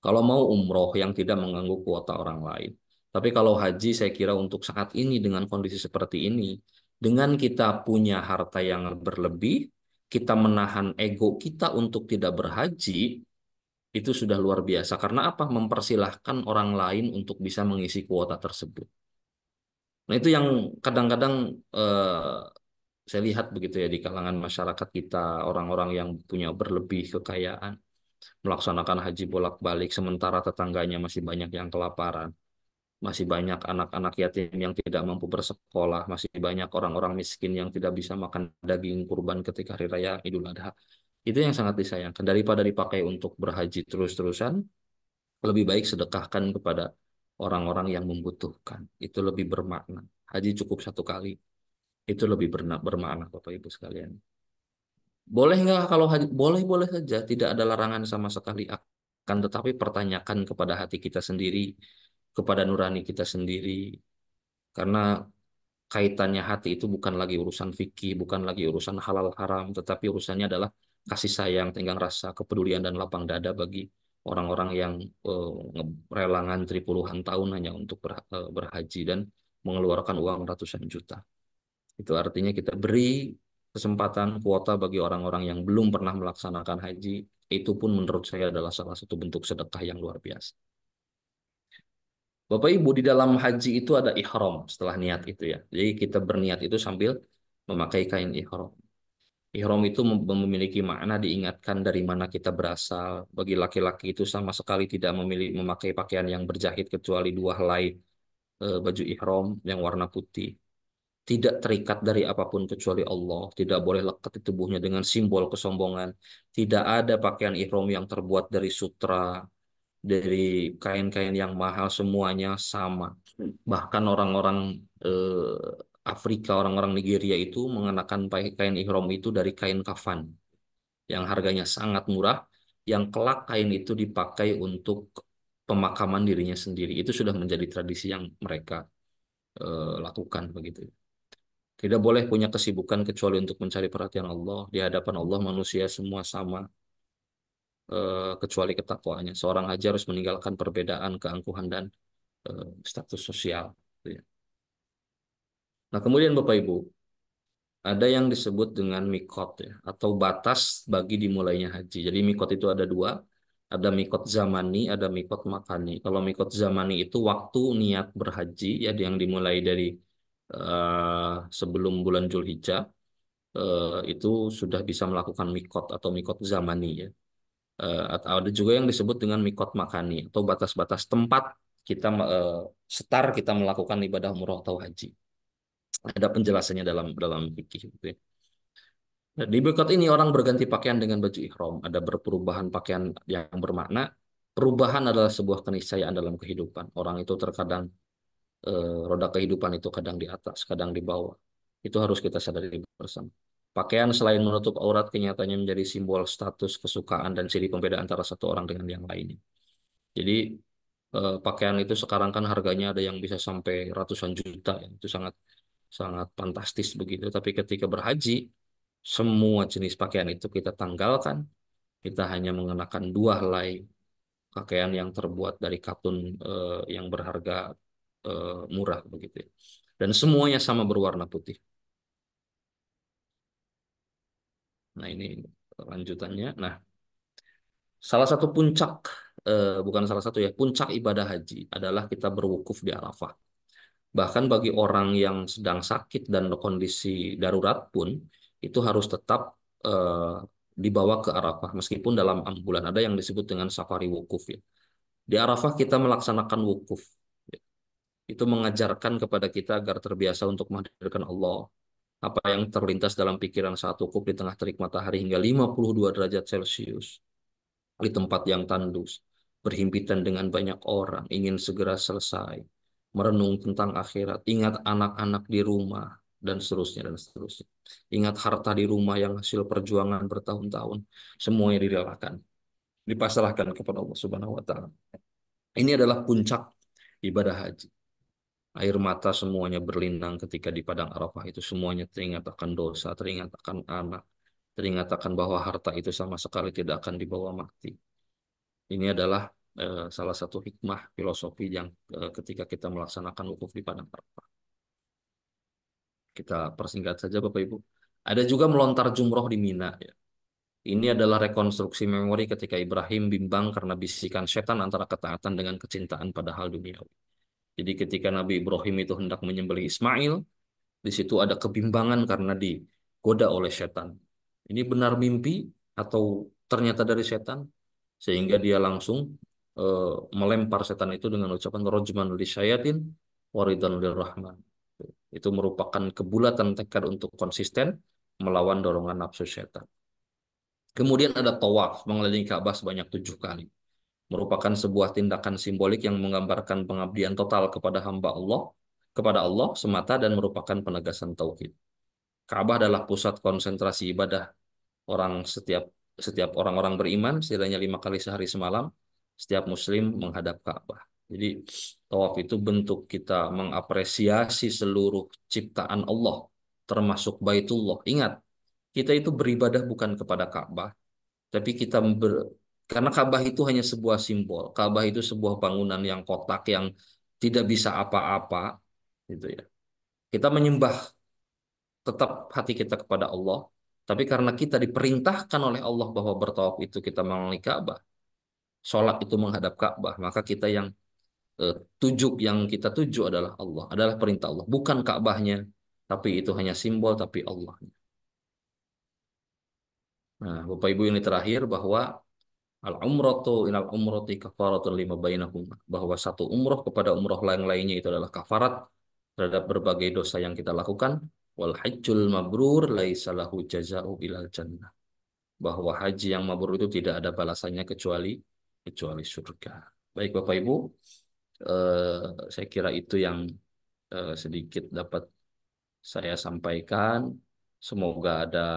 S3: Kalau mau umroh yang tidak mengganggu kuota orang lain. Tapi kalau haji saya kira untuk saat ini dengan kondisi seperti ini, dengan kita punya harta yang berlebih, kita menahan ego kita untuk tidak berhaji, itu sudah luar biasa. Karena apa? Mempersilahkan orang lain untuk bisa mengisi kuota tersebut. Nah itu yang kadang-kadang saya lihat begitu ya di kalangan masyarakat kita, orang-orang yang punya berlebih kekayaan melaksanakan haji bolak-balik sementara tetangganya masih banyak yang kelaparan, masih banyak anak-anak yatim yang tidak mampu bersekolah, masih banyak orang-orang miskin yang tidak bisa makan daging kurban ketika hari raya Idul Adha. Itu yang sangat disayangkan. Daripada dipakai untuk berhaji terus-terusan, lebih baik sedekahkan kepada orang-orang yang membutuhkan. Itu lebih bermakna. Haji cukup satu kali. Itu lebih bermakna, Bapak Ibu sekalian. Boleh nggak kalau haji? Boleh, boleh saja. Tidak ada larangan sama sekali. Akan tetapi pertanyakan kepada hati kita sendiri, kepada nurani kita sendiri. Karena kaitannya hati itu bukan lagi urusan fikih, bukan lagi urusan halal haram, tetapi urusannya adalah kasih sayang, tenggang rasa, kepedulian dan lapang dada bagi orang-orang yang rela ngantri puluhan tahun hanya untuk berhaji dan mengeluarkan uang ratusan juta. Itu artinya kita beri kesempatan kuota bagi orang-orang yang belum pernah melaksanakan haji. Itu pun menurut saya adalah salah satu bentuk sedekah yang luar biasa. Bapak Ibu, di dalam haji itu ada ihram setelah niat itu ya. Jadi kita berniat itu sambil memakai kain ihram. Ihram itu memiliki makna diingatkan dari mana kita berasal. Bagi laki-laki itu sama sekali tidak memakai pakaian yang berjahit kecuali dua helai baju ihram yang warna putih. Tidak terikat dari apapun kecuali Allah. Tidak boleh lekat di tubuhnya dengan simbol kesombongan. Tidak ada pakaian ihram yang terbuat dari sutra, dari kain-kain yang mahal, semuanya sama. Bahkan orang-orang Afrika, orang-orang Nigeria itu mengenakan kain ihram itu dari kain kafan yang harganya sangat murah, yang kelak kain itu dipakai untuk pemakaman dirinya sendiri. Itu sudah menjadi tradisi yang mereka lakukan begitu. Tidak boleh punya kesibukan kecuali untuk mencari perhatian Allah. Di hadapan Allah manusia semua sama, kecuali ketakwaannya. Seorang haji harus meninggalkan perbedaan, keangkuhan, dan status sosial. Gitu ya. Nah, kemudian Bapak Ibu, ada yang disebut dengan mikot ya, atau batas bagi dimulainya haji. Jadi mikot itu ada dua, ada mikot zamani, ada mikot makani. Kalau mikot zamani itu waktu niat berhaji, ya yang dimulai dari sebelum bulan Zulhijjah itu sudah bisa melakukan mikot atau mikot zamani ya. Atau ada juga yang disebut dengan mikot makani atau batas-batas tempat kita setar kita melakukan ibadah umroh atau haji. Ada penjelasannya dalam dalam fikih gitu ya. Nah, di mikot ini orang berganti pakaian dengan baju ihram, ada berperubahan pakaian yang bermakna. Perubahan adalah sebuah keniscayaan dalam kehidupan. Orang itu terkadang roda kehidupan itu kadang di atas, kadang di bawah. Itu harus kita sadari bersama. Pakaian selain menutup aurat, kenyataannya menjadi simbol status, kesukaan, dan ciri pembeda antara satu orang dengan yang lainnya. Jadi pakaian itu sekarang kan harganya ada yang bisa sampai ratusan juta, ya. Itu sangat sangat fantastis begitu. Tapi ketika berhaji, semua jenis pakaian itu kita tanggalkan. Kita hanya mengenakan dua helai pakaian yang terbuat dari katun yang berharga murah begitu ya. Dan semuanya sama berwarna putih. Nah, ini lanjutannya. Nah, salah satu puncak bukan salah satu ya, puncak ibadah haji adalah kita berwukuf di Arafah. Bahkan bagi orang yang sedang sakit dan kondisi darurat pun itu harus tetap eh, dibawa ke Arafah meskipun dalam ambulan. Ada yang disebut dengan safari wukuf ya. Di Arafah kita melaksanakan wukuf. Itu mengajarkan kepada kita agar terbiasa untuk menghadirkan Allah. Apa yang terlintas dalam pikiran saat wukuf di tengah terik matahari hingga 52 derajat Celcius. Di tempat yang tandus. Berhimpitan dengan banyak orang. Ingin segera selesai. Merenung tentang akhirat. Ingat anak-anak di rumah. Dan seterusnya, dan seterusnya. Ingat harta di rumah yang hasil perjuangan bertahun-tahun. Semuanya direlakan. Dipasrahkan kepada Allah Subhanahu wa Ta'ala. Ini adalah puncak ibadah haji. Air mata semuanya berlinang ketika di padang Arafah itu semuanya teringat akan dosa, teringat akan anak, teringat akan bahwa harta itu sama sekali tidak akan dibawa mati. Ini adalah salah satu hikmah filosofi yang ketika kita melaksanakan wukuf di padang Arafah. Kita persingkat saja Bapak Ibu. Ada juga melontar jumroh di Mina. Ya. Ini adalah rekonstruksi memori ketika Ibrahim bimbang karena bisikan setan antara ketaatan dengan kecintaan pada hal dunia. Jadi ketika Nabi Ibrahim itu hendak menyembelih Ismail, di situ ada kebimbangan karena digoda oleh setan. Ini benar mimpi atau ternyata dari setan? Sehingga dia langsung melempar setan itu dengan ucapan rojman li syayatin waridan rahman. Itu merupakan kebulatan tekad untuk konsisten melawan dorongan nafsu setan. Kemudian ada tawaf mengelilingi Ka'bah sebanyak 7 kali. Merupakan sebuah tindakan simbolik yang menggambarkan pengabdian total kepada hamba Allah, kepada Allah semata dan merupakan penegasan tauhid. Ka'bah adalah pusat konsentrasi ibadah orang setiap setiap orang-orang beriman setidaknya 5 kali sehari semalam setiap muslim menghadap Ka'bah. Jadi tawaf itu bentuk kita mengapresiasi seluruh ciptaan Allah termasuk Baitullah. Ingat, kita itu beribadah bukan kepada Ka'bah, tapi karena Ka'bah itu hanya sebuah simbol. Ka'bah itu sebuah bangunan yang kotak yang tidak bisa apa-apa gitu ya. Kita menyembah tetap hati kita kepada Allah. Tapi karena kita diperintahkan oleh Allah bahwa bertawaf itu kita mengenai Ka'bah, sholat itu menghadap Ka'bah, maka kita yang yang kita tuju adalah Allah, adalah perintah Allah, bukan Ka'bahnya, tapi itu hanya simbol, tapi Allah. Nah, Bapak Ibu ini terakhir bahwa al-umratu ilal umrati kafaratun lima bainahum, bahwa satu umroh kepada umroh lain-lainnya itu adalah kafarat terhadap berbagai dosa yang kita lakukan. Wal hajjul mabrur laisa lahu jazaa'u ilal jannah, bahwa haji yang mabrur itu tidak ada balasannya kecuali surga. Baik Bapak Ibu, saya kira itu yang sedikit dapat saya sampaikan. Semoga ada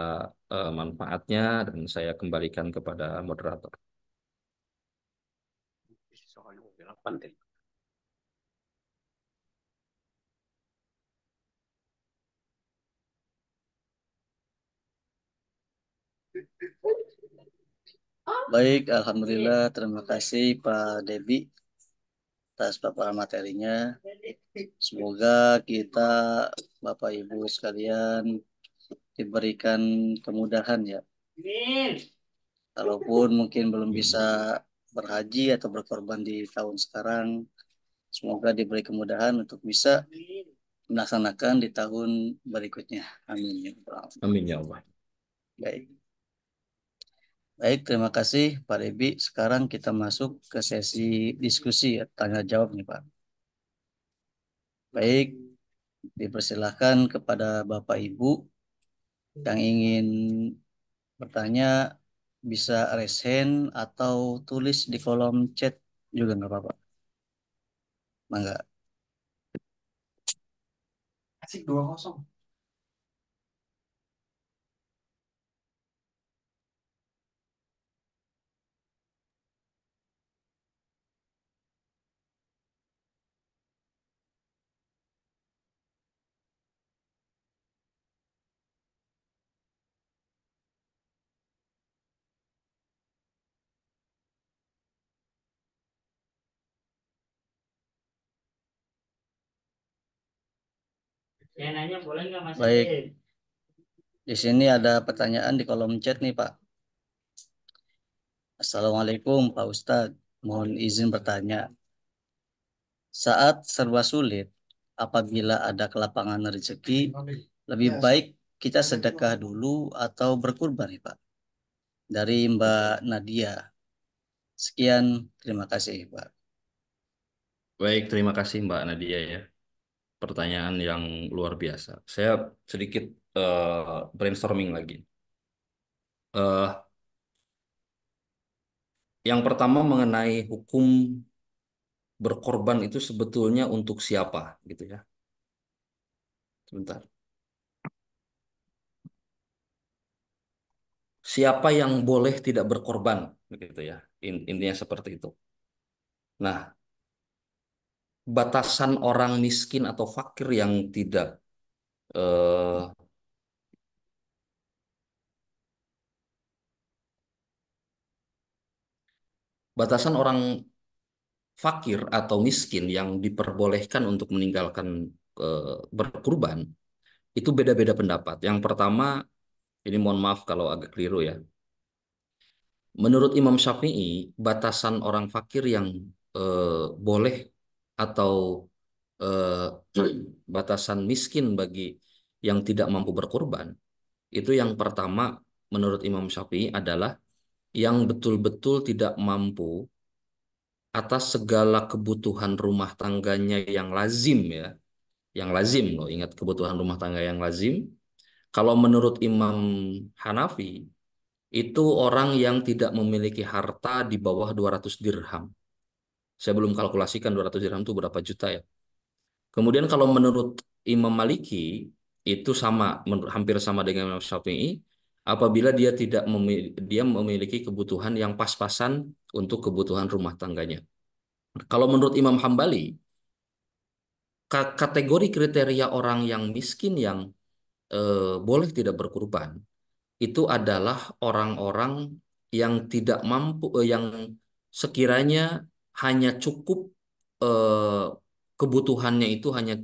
S3: manfaatnya dan saya kembalikan kepada moderator.
S2: Baik, Alhamdulillah. Terima kasih Pak Debi atas paparan materinya. Semoga kita, Bapak Ibu sekalian, diberikan kemudahan ya. Kalaupun mungkin belum bisa berhaji atau berkorban di tahun sekarang, semoga diberi kemudahan untuk bisa melaksanakan di tahun berikutnya. Amin ya rabbal alamin.
S3: Amin ya Allah.
S2: Baik. Baik, terima kasih Pak Debi. Sekarang kita masuk ke sesi diskusi tanya jawab nih Pak. Baik, dipersilahkan kepada Bapak Ibu yang ingin bertanya bisa raise hand atau tulis di kolom chat juga nggak apa-apa. Mangga. Asik 2-0. Saya nanya boleh nggak Mas? Baik, di sini ada pertanyaan di kolom chat nih Pak. Assalamualaikum Pak Ustadz. Mohon izin bertanya. Saat serba sulit, apabila ada kelapangan rezeki, lebih baik kita sedekah dulu atau berkurban nih Pak? Dari Mbak Nadia. Sekian, terima kasih Pak.
S3: Baik, terima kasih Mbak Nadia ya. Pertanyaan yang luar biasa. Saya sedikit brainstorming lagi. Eh, yang pertama mengenai hukum berkorban itu sebetulnya untuk siapa gitu ya. Sebentar. Siapa yang boleh tidak berkorban gitu ya. Intinya seperti itu. Nah, batasan orang miskin atau fakir yang tidak eh, batasan orang fakir atau miskin yang diperbolehkan untuk meninggalkan berkurban itu beda-beda pendapat. Yang pertama, ini mohon maaf kalau agak keliru ya. Menurut Imam Syafi'i, batasan orang fakir yang boleh atau eh, batasan miskin bagi yang tidak mampu berkorban, itu yang pertama menurut Imam Syafi'i adalah yang betul-betul tidak mampu atas segala kebutuhan rumah tangganya yang lazim ya, yang lazim loh, ingat kebutuhan rumah tangga yang lazim. Kalau menurut Imam Hanafi, itu orang yang tidak memiliki harta di bawah 200 dirham. Saya belum kalkulasikan 200 dirham itu berapa juta ya. Kemudian kalau menurut Imam Maliki, itu sama, hampir sama dengan Imam Syafi'i, apabila dia memiliki kebutuhan yang pas-pasan untuk kebutuhan rumah tangganya. Kalau menurut Imam Hambali, kategori kriteria orang yang miskin yang boleh tidak berkurban itu adalah orang-orang yang tidak mampu, yang sekiranya hanya cukup eh, kebutuhannya itu hanya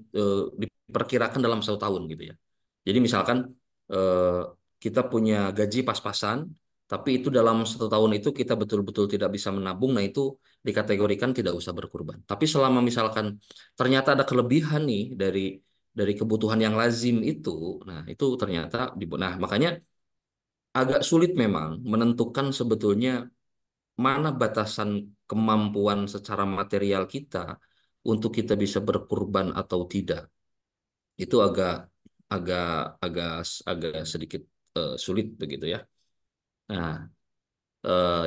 S3: diperkirakan dalam 1 tahun gitu ya. Jadi misalkan eh, kita punya gaji pas-pasan, tapi itu dalam 1 tahun itu kita betul-betul tidak bisa menabung, nah itu dikategorikan tidak usah berkurban. Tapi selama misalkan ternyata ada kelebihan nih dari kebutuhan yang lazim itu, nah itu ternyata nah makanya agak sulit memang menentukan sebetulnya mana batasan kemampuan secara material kita untuk kita bisa berkurban atau tidak. Itu agak agak agak sedikit sulit begitu ya. Nah,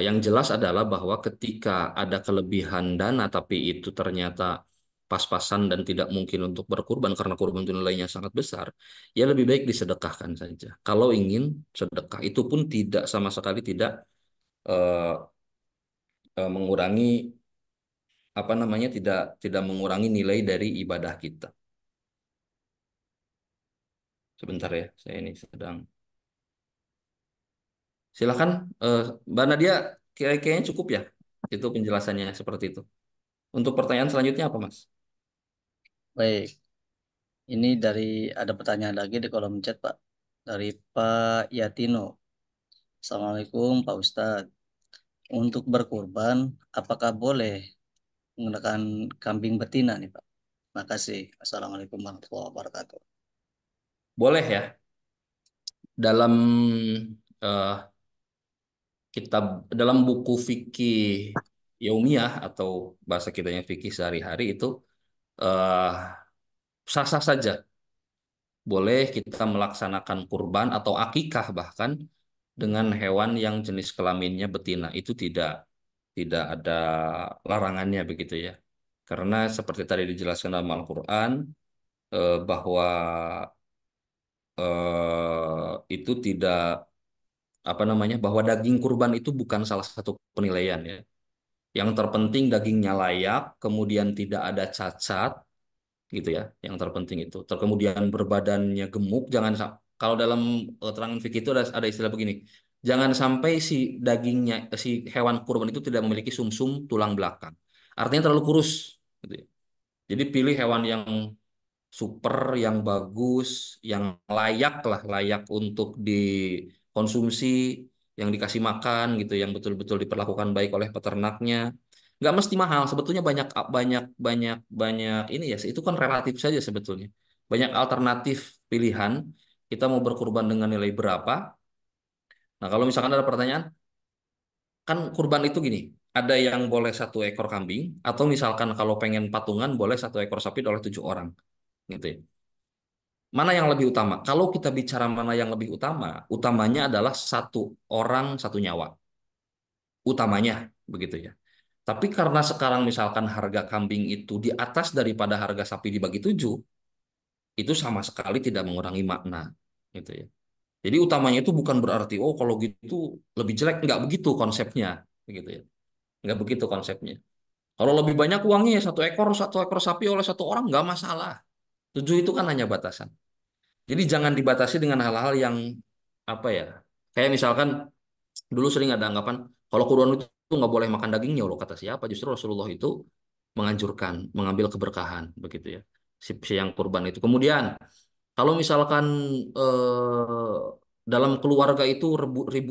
S3: yang jelas adalah bahwa ketika ada kelebihan dana tapi itu ternyata pas-pasan dan tidak mungkin untuk berkurban karena kurban itu nilainya sangat besar, ya lebih baik disedekahkan saja. Kalau ingin sedekah, itu pun tidak sama sekali tidak eh, mengurangi apa namanya, tidak tidak mengurangi nilai dari ibadah kita. Sebentar ya, saya ini sedang. Silakan, eh, Mbak Nadia, kayaknya cukup ya. Itu penjelasannya seperti itu. Untuk pertanyaan selanjutnya apa, Mas?
S2: Baik, ini dari ada pertanyaan lagi di kolom chat Pak. Dari Pak Yatino. Assalamualaikum Pak Ustadz. Untuk berkurban, apakah boleh menggunakan kambing betina nih Pak? Makasih. Assalamualaikum warahmatullahi wabarakatuh.
S3: Boleh ya, dalam eh, kitab dalam buku fikih yaumiyah atau bahasa kitanya fikih sehari-hari itu eh, sah-sah saja. Boleh kita melaksanakan kurban atau akikah bahkan dengan hewan yang jenis kelaminnya betina. Itu tidak ada larangannya begitu ya. Karena seperti tadi dijelaskan dalam Al-Quran bahwa itu tidak apa namanya bahwa daging kurban itu bukan salah satu penilaian ya. Yang terpenting dagingnya layak, kemudian tidak ada cacat, gitu ya. Yang terpenting itu. Kemudian berbadannya gemuk, jangan kalau dalam keterangan fikih itu ada istilah begini. Jangan sampai si dagingnya si hewan kurban itu tidak memiliki sumsum tulang belakang. Artinya terlalu kurus, gitu ya. Jadi pilih hewan yang super, yang bagus, yang layak lah, layak untuk dikonsumsi, yang dikasih makan gitu, yang betul-betul diperlakukan baik oleh peternaknya. Nggak mesti mahal, sebetulnya banyak banyak banyak banyak ini ya, itu kan relatif saja sebetulnya. Banyak alternatif pilihan. Kita mau berkurban dengan nilai berapa? Nah, kalau misalkan ada pertanyaan, kan kurban itu gini, ada yang boleh 1 ekor kambing, atau misalkan kalau pengen patungan boleh 1 ekor sapi oleh 7 orang, gitu ya. Mana yang lebih utama? Kalau kita bicara mana yang lebih utama, utamanya adalah 1 orang 1 nyawa. Utamanya begitu ya. Tapi karena sekarang misalkan harga kambing itu di atas daripada harga sapi dibagi 7, itu sama sekali tidak mengurangi makna. Gitu ya. Jadi utamanya itu bukan berarti, oh kalau gitu lebih jelek. Nggak begitu konsepnya. Begitu ya. Nggak begitu konsepnya. Kalau lebih banyak uangnya ya 1 ekor sapi oleh 1 orang nggak masalah. 7 itu kan hanya batasan. Jadi jangan dibatasi dengan hal-hal yang apa ya? Kayak misalkan dulu sering ada anggapan kalau kurban itu nggak boleh makan dagingnya loh kata siapa? Justru Rasulullah itu menganjurkan mengambil keberkahan begitu ya. Si yang kurban itu. Kemudian kalau misalkan eh, dalam keluarga itu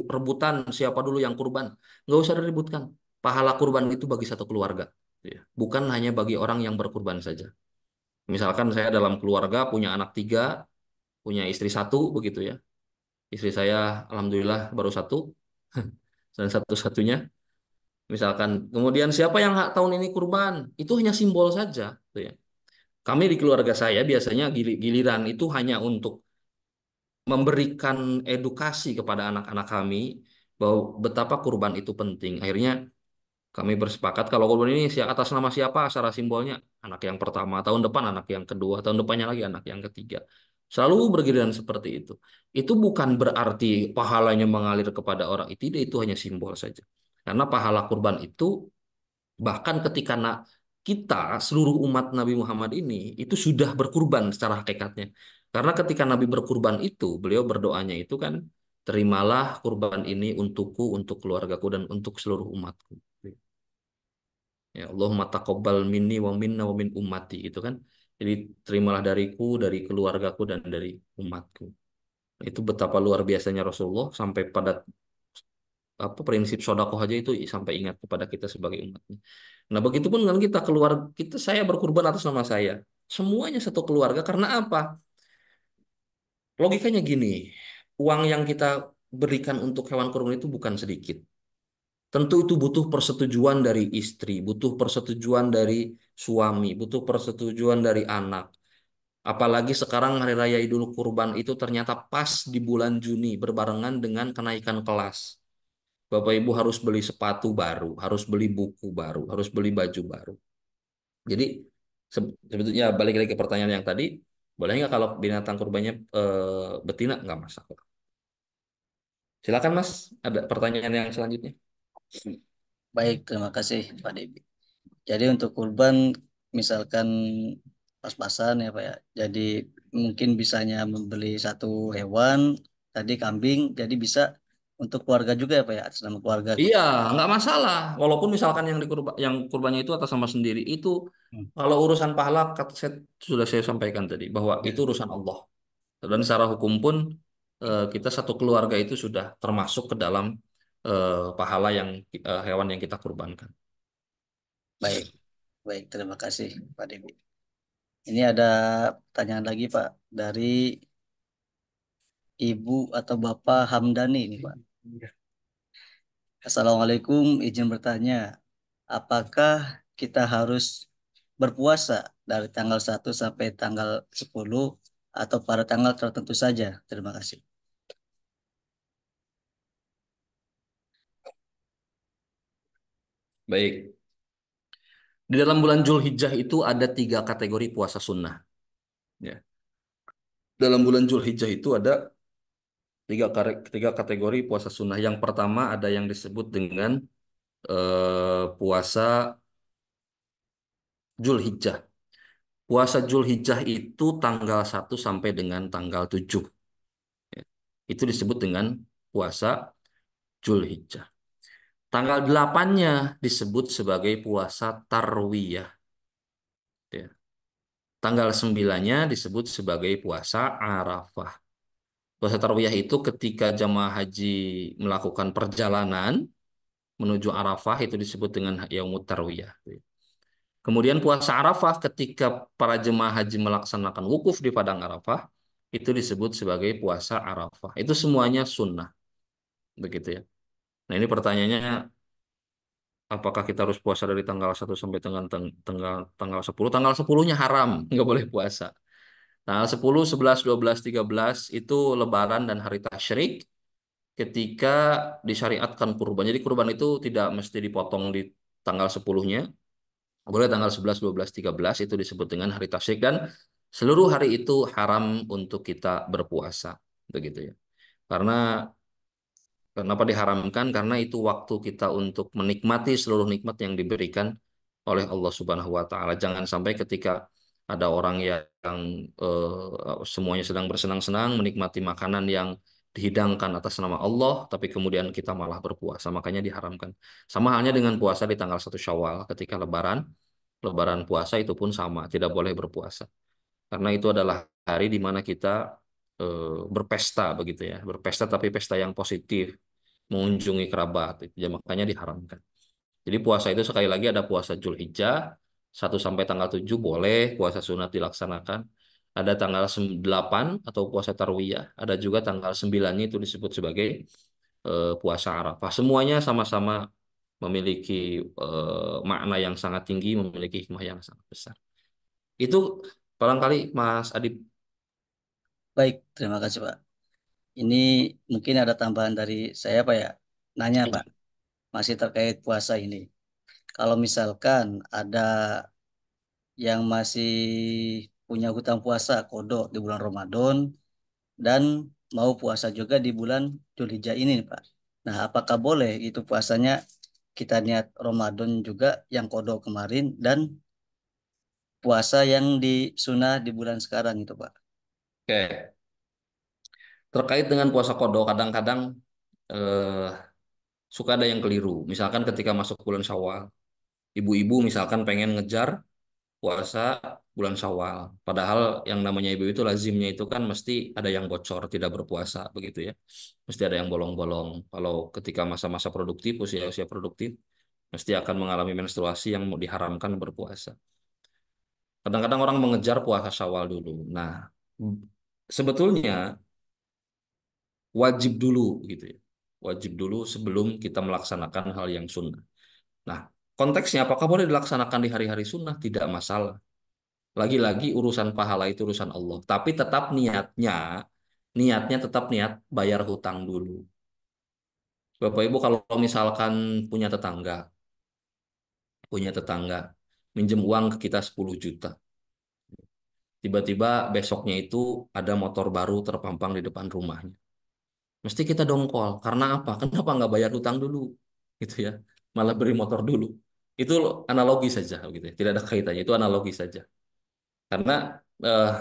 S3: rebutan siapa dulu yang kurban, nggak usah diributkan. Pahala kurban itu bagi satu keluarga, ya. Bukan hanya bagi orang yang berkurban saja. Misalkan saya dalam keluarga punya anak 3, punya istri 1 begitu ya. Istri saya alhamdulillah baru 1 dan satu-satunya. Misalkan kemudian siapa yang tahun ini kurban, itu hanya simbol saja, gitu ya. Kami di keluarga saya biasanya giliran itu hanya untuk memberikan edukasi kepada anak-anak kami bahwa betapa kurban itu penting. Akhirnya kami bersepakat kalau kurban ini atas nama siapa secara simbolnya, anak yang pertama, tahun depan anak yang kedua, tahun depannya lagi anak yang ketiga. Selalu bergiliran seperti itu. Itu bukan berarti pahalanya mengalir kepada orang itu, tidak, itu hanya simbol saja. Karena pahala kurban itu bahkan ketika kita seluruh umat Nabi Muhammad ini itu sudah berkurban secara hakikatnya. Karena ketika Nabi berkurban itu, beliau berdoanya itu kan, terimalah kurban ini untukku, untuk keluargaku, dan untuk seluruh umatku. Ya, Allahumma taqabbal minni wa minna wa min ummati gitu kan. Jadi terimalah dariku, dari keluargaku, dan dari umatku. Itu betapa luar biasanya Rasulullah sampai pada apa prinsip sodako aja itu sampai ingat kepada kita sebagai umatnya. Nah, begitupun dengan kita keluar kita saya berkurban atas nama saya. Semuanya satu keluarga karena apa? Logikanya gini, uang yang kita berikan untuk hewan kurban itu bukan sedikit. Tentu itu butuh persetujuan dari istri, butuh persetujuan dari suami, butuh persetujuan dari anak. Apalagi sekarang Hari Raya Idul Kurban itu ternyata pas di bulan Juni berbarengan dengan kenaikan kelas. Bapak Ibu harus beli sepatu baru, harus beli buku baru, harus beli baju baru. Jadi sebetulnya balik lagi ke pertanyaan yang tadi, boleh nggak kalau binatang kurbannya betina? Nggak masalah. Silakan Mas, ada pertanyaan yang selanjutnya.
S2: Baik, terima kasih Pak Debi. Jadi untuk kurban misalkan pas-pasan ya Pak ya. Jadi mungkin bisanya membeli satu hewan, tadi kambing, jadi bisa untuk keluarga juga ya Pak ya, atas nama keluarga.
S3: Iya, nggak masalah. Walaupun misalkan yang kurbannya itu atas nama sendiri, itu
S2: Hmm.
S3: kalau urusan pahala, sudah saya sampaikan tadi bahwa
S2: Ya,
S3: itu urusan Allah. Dan secara hukum pun kita satu keluarga itu sudah termasuk ke dalam pahala yang hewan yang kita kurbankan.
S2: baik, baik, terima kasih Pak Debi. Ini ada pertanyaan lagi Pak dari Ibu atau Bapak Hamdani ini Pak. Assalamualaikum, izin bertanya, apakah kita harus berpuasa dari tanggal 1 sampai tanggal 10 atau pada tanggal tertentu saja? Terima kasih.
S3: Baik. Di dalam bulan Zulhijjah itu ada tiga kategori puasa sunnah. Ya. Dalam bulan Zulhijjah itu ada tiga kategori puasa sunnah. Yang pertama ada yang disebut dengan puasa Zulhijjah. Puasa Zulhijjah itu tanggal 1 sampai dengan tanggal 7. Ya. Itu disebut dengan puasa Zulhijjah. Tanggal 8-nya disebut sebagai puasa Tarwiyah. Ya. Tanggal 9-nya disebut sebagai puasa Arafah. Puasa Tarwiyah itu ketika jamaah haji melakukan perjalanan menuju Arafah itu disebut dengan Yaumut Tarwiyah. Kemudian puasa Arafah ketika para jemaah haji melaksanakan wukuf di padang Arafah itu disebut sebagai puasa Arafah. Itu semuanya sunnah, begitu ya. Nah ini pertanyaannya, apakah kita harus puasa dari tanggal 1 sampai tanggal 10? Tanggal 10-nya haram, nggak boleh puasa. Tanggal 10, 11, 12, 13 itu Lebaran dan hari tasyrik ketika disyariatkan kurban. Jadi kurban itu tidak mesti dipotong di tanggal 10-nya. Boleh tanggal 11, 12, 13 itu disebut dengan hari tasyrik dan seluruh hari itu haram untuk kita berpuasa. Begitu ya. Karena kenapa diharamkan? Karena itu waktu kita untuk menikmati seluruh nikmat yang diberikan oleh Allah Subhanahu wa taala. Jangan sampai ketika ada orang yang semuanya sedang bersenang-senang menikmati makanan yang dihidangkan atas nama Allah, tapi kemudian kita malah berpuasa. Makanya diharamkan. Sama halnya dengan puasa di tanggal 1 Syawal ketika Lebaran. Lebaran puasa itu pun sama, tidak boleh berpuasa. Karena itu adalah hari di mana kita berpesta begitu ya. Berpesta tapi pesta yang positif, mengunjungi kerabat, itu ya, makanya diharamkan. Jadi puasa itu sekali lagi ada puasa Zulhijjah 1 sampai tanggal 7 boleh puasa sunat dilaksanakan. Ada tanggal 8 atau puasa Tarwiyah, ada juga tanggal 9 itu disebut sebagai puasa Arafah. Semuanya sama-sama memiliki makna yang sangat tinggi, memiliki hikmah yang sangat besar. Itu barangkali Mas Adib.
S2: Baik, terima kasih Pak. Ini mungkin ada tambahan dari saya Pak ya. Nanya Pak, masih terkait puasa ini. Kalau misalkan ada yang masih punya hutang puasa kodok di bulan Ramadan dan mau puasa juga di bulan Dzulhijjah ini nih, Pak. Nah, apakah boleh itu puasanya kita niat Ramadan juga yang kodok kemarin dan puasa yang di sunnah di bulan sekarang itu, Pak?
S3: Oke, terkait dengan puasa kodok, kadang-kadang eh, suka ada yang keliru. Misalkan ketika masuk bulan Syawal, ibu-ibu misalkan pengen ngejar puasa bulan Syawal. Padahal yang namanya ibu itu lazimnya itu kan mesti ada yang bocor, tidak berpuasa begitu ya. Mesti ada yang bolong-bolong. Kalau ketika masa-masa produktif, usia-usia produktif, mesti akan mengalami menstruasi yang diharamkan berpuasa. Kadang-kadang orang mengejar puasa Syawal dulu. Nah, sebetulnya wajib dulu gitu ya. Wajib dulu sebelum kita melaksanakan hal yang sunnah. Nah, konteksnya apakah boleh dilaksanakan di hari-hari sunnah? Tidak masalah. Lagi-lagi urusan pahala itu urusan Allah. Tapi tetap niatnya tetap niat bayar hutang dulu. Bapak Ibu kalau misalkan punya tetangga minjem uang ke kita 10 juta. Tiba-tiba besoknya itu ada motor baru terpampang di depan rumahnya. Mesti kita dongkol. Karena apa? Kenapa nggak bayar hutang dulu? Gitu ya. Malah beri motor dulu. Itu analogi saja gitu ya. Tidak ada kaitannya. Itu analogi saja. Karena eh,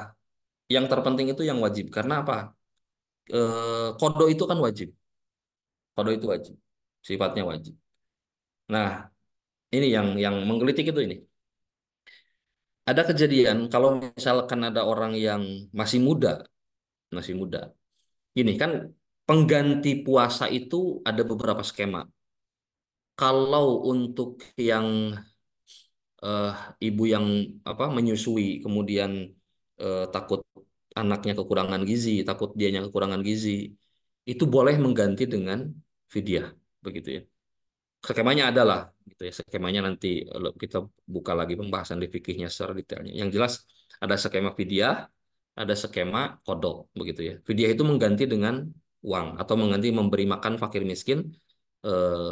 S3: yang terpenting itu yang wajib. Karena apa? Kodo itu kan wajib. Kodo itu wajib. Sifatnya wajib. Nah, ini yang menggelitik itu ini. Ada kejadian kalau misalkan ada orang yang masih muda. Ini kan pengganti puasa itu ada beberapa skema. Kalau untuk yang eh, ibu yang apa menyusui kemudian takut anaknya kekurangan gizi, takut dianya kekurangan gizi, itu boleh mengganti dengan fidyah begitu ya. Skemanya adalah gitu ya. Skemanya nanti kita buka lagi pembahasan di fikihnya secara detailnya. Yang jelas ada skema fidyah, ada skema kodok begitu ya. Fidyah itu mengganti dengan uang atau mengganti memberi makan fakir miskin